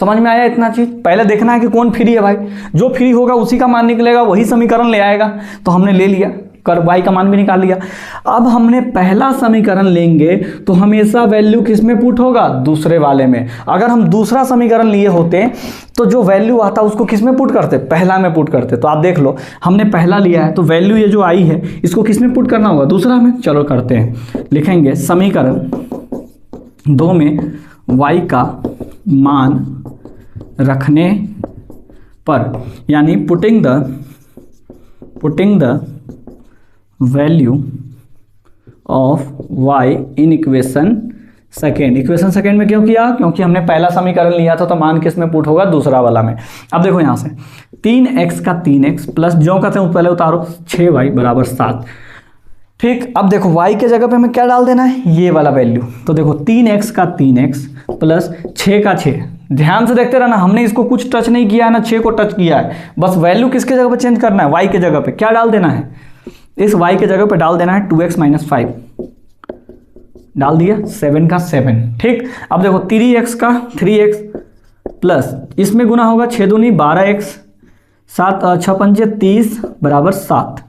समझ में आया इतना चीज, पहले देखना है कि कौन फ्री है भाई, जो फ्री होगा उसी का मान निकलेगा, वही समीकरण ले आएगा। तो हमने ले लिया, कर y का मान भी निकाल लिया। अब हमने पहला समीकरण लेंगे तो हमेशा वैल्यू किस में पुट होगा, दूसरे वाले में। अगर हम दूसरा समीकरण लिए होते तो जो वैल्यू आता उसको किस में पुट करते, पहला में पुट करते। तो आप देख लो हमने पहला लिया है तो वैल्यू ये जो आई है इसको किस में पुट करना होगा, दूसरा में। चलो करते हैं, लिखेंगे समीकरण 2 में y का मान रखने पर, यानी putting the value of y in equation second. Equation second में क्यों किया, क्योंकि हमने पहला समीकरण लिया था तो मान किस में पुट होगा, दूसरा वाला में। अब देखो यहाँ से 3x का 3x प्लस जो का थे पहले उतारो 6y बराबर 7। ठीक, अब देखो y के जगह पे हमें क्या डाल देना है, ये वाला वैल्यू। तो देखो 3x का 3x प्लस 6 का 6, ध्यान से देखते रहना, हमने इसको कुछ टच नहीं किया है ना 6 को टच किया है, बस वैल्यू किसके जगह पे चेंज करना है, y के जगह पे क्या डाल देना है, इस y के जगह पे डाल देना है 2x माइनस 5, डाल दिया 7 का 7। ठीक, अब देखो 3x का 3x प्लस इसमें गुना होगा 6 दूनी 12x, 7 6 पंजे 30 बराबर 7।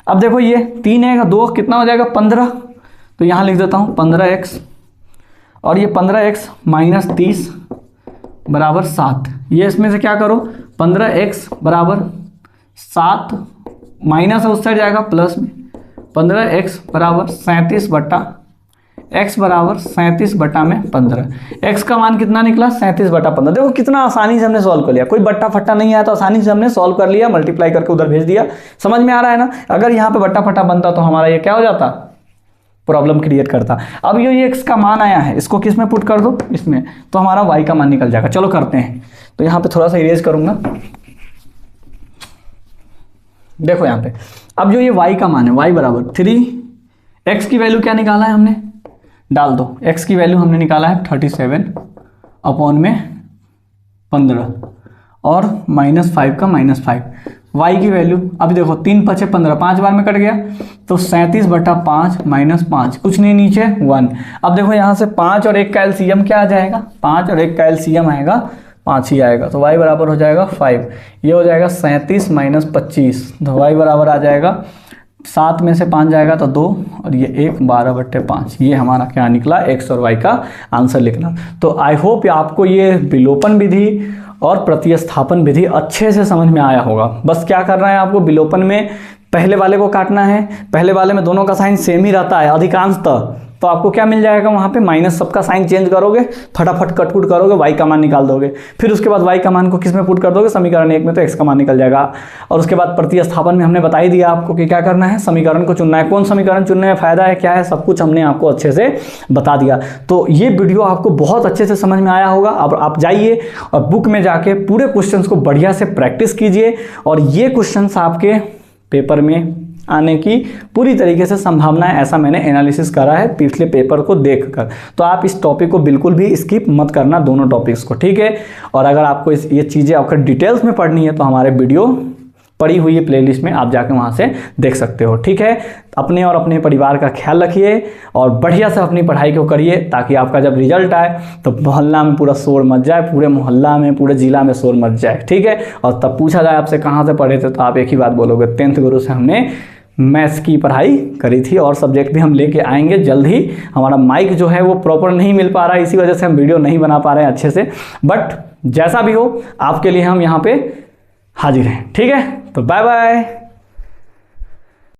अब देखो ये 3 है 2 कितना हो जाएगा 15, तो यहाँ लिख देता हूँ 15x, और ये 15x माइनस 30 बराबर 7। ये इसमें से क्या करो, 15x बराबर 7 माइनस उस साइड जाएगा प्लस में, 15x बराबर 37 बटा x बराबर 37 बटा में 15। x का मान कितना निकला, 37 बटा 15। देखो कितना आसानी से हमने सॉल्व कर लिया, कोई बट्टा फट्टा नहीं आया तो आसानी से हमने सॉल्व कर लिया, मल्टीप्लाई करके उधर भेज दिया। समझ में आ रहा है ना, अगर यहाँ पे बट्टा फट्टा बनता तो हमारा ये क्या हो जाता, प्रॉब्लम क्रिएट करता। अब ये x का मान आया है, इसको किस में पुट कर दो, इसमें, तो हमारा y का मान निकल जाएगा। चलो करते हैं, तो यहाँ पे थोड़ा सा इरेज करूंगा। देखो यहाँ पे अब जो ये y का मान है, y बराबर 3, x की वैल्यू क्या निकाला है हमने, डाल दो, x की वैल्यू हमने निकाला है 37 अपॉन में 15 और -5 का -5, y की वैल्यू अभी देखो 3 5 15, 5 बार में कट गया तो 37 बटा 5 -5, कुछ नहीं नीचे 1। अब देखो यहाँ से 5 और 1 का एलसीएम क्या आ जाएगा, 5 और 1 का एलसीएम आएगा 5 ही आएगा, तो y बराबर हो जाएगा 5। ये हो जाएगा 37 माइनस 25, तो y बराबर आ जाएगा 7 में से 5 जाएगा तो 2, और ये 1 12/5। ये हमारा क्या निकला, x और y का आंसर लिखना। तो आई होप आपको ये विलोपन विधि और प्रतिस्थापन विधि अच्छे से समझ में आया होगा। बस क्या करना है आपको, विलोपन में पहले वाले को काटना है, पहले वाले में दोनों का साइन सेम ही रहता है अधिकांशतः, तो आपको क्या मिल जाएगा वहाँ पे माइनस, सबका साइन चेंज करोगे, फटाफट कटपुट करोगे, y का मान निकाल दोगे। फिर उसके बाद y का मान को किस में पुट कर दोगे, समीकरण 1 में, तो x का मान निकल जाएगा। और उसके बाद प्रतिस्थापन में हमने बता ही दिया आपको कि क्या करना है, समीकरण को चुनना है, कौन समीकरण चुनने में फायदा है, क्या है, सब कुछ हमने आपको अच्छे से बता दिया। तो ये वीडियो आपको बहुत अच्छे से समझ में आया होगा। अब आप जाइए और बुक में जाके पूरे क्वेश्चन को बढ़िया से प्रैक्टिस कीजिए, और ये क्वेश्चन आपके पेपर में आने की पूरी तरीके से संभावना है, ऐसा मैंने एनालिसिस करा है पिछले पेपर को देखकर। तो आप इस टॉपिक को बिल्कुल भी स्किप मत करना, दोनों टॉपिक्स को, ठीक है। और अगर आपको ये चीज़ें आपको डिटेल्स में पढ़नी है तो हमारे वीडियो पड़ी हुई है प्लेलिस्ट में, आप जाके वहाँ से देख सकते हो, ठीक है। अपने और अपने परिवार का ख्याल रखिए और बढ़िया से अपनी पढ़ाई को करिए, ताकि आपका जब रिजल्ट आए तो मोहल्ला में पूरा शोर मच जाए, पूरे मोहल्ला में पूरे ज़िला में शोर मच जाए, ठीक है। और तब पूछा जाए आपसे कहाँ से पढ़े थे, तो आप एक ही बात बोलोगे, 10th गुरु से हमने मैथ्स की पढ़ाई करी थी। और सब्जेक्ट भी हम लेके आएंगे जल्द ही। हमारा माइक जो है वो प्रॉपर नहीं मिल पा रहा है, इसी वजह से हम वीडियो नहीं बना पा रहे हैं अच्छे से, बट जैसा भी हो आपके लिए हम यहाँ पे हाजिर हैं, ठीक है। तो बाय बाय।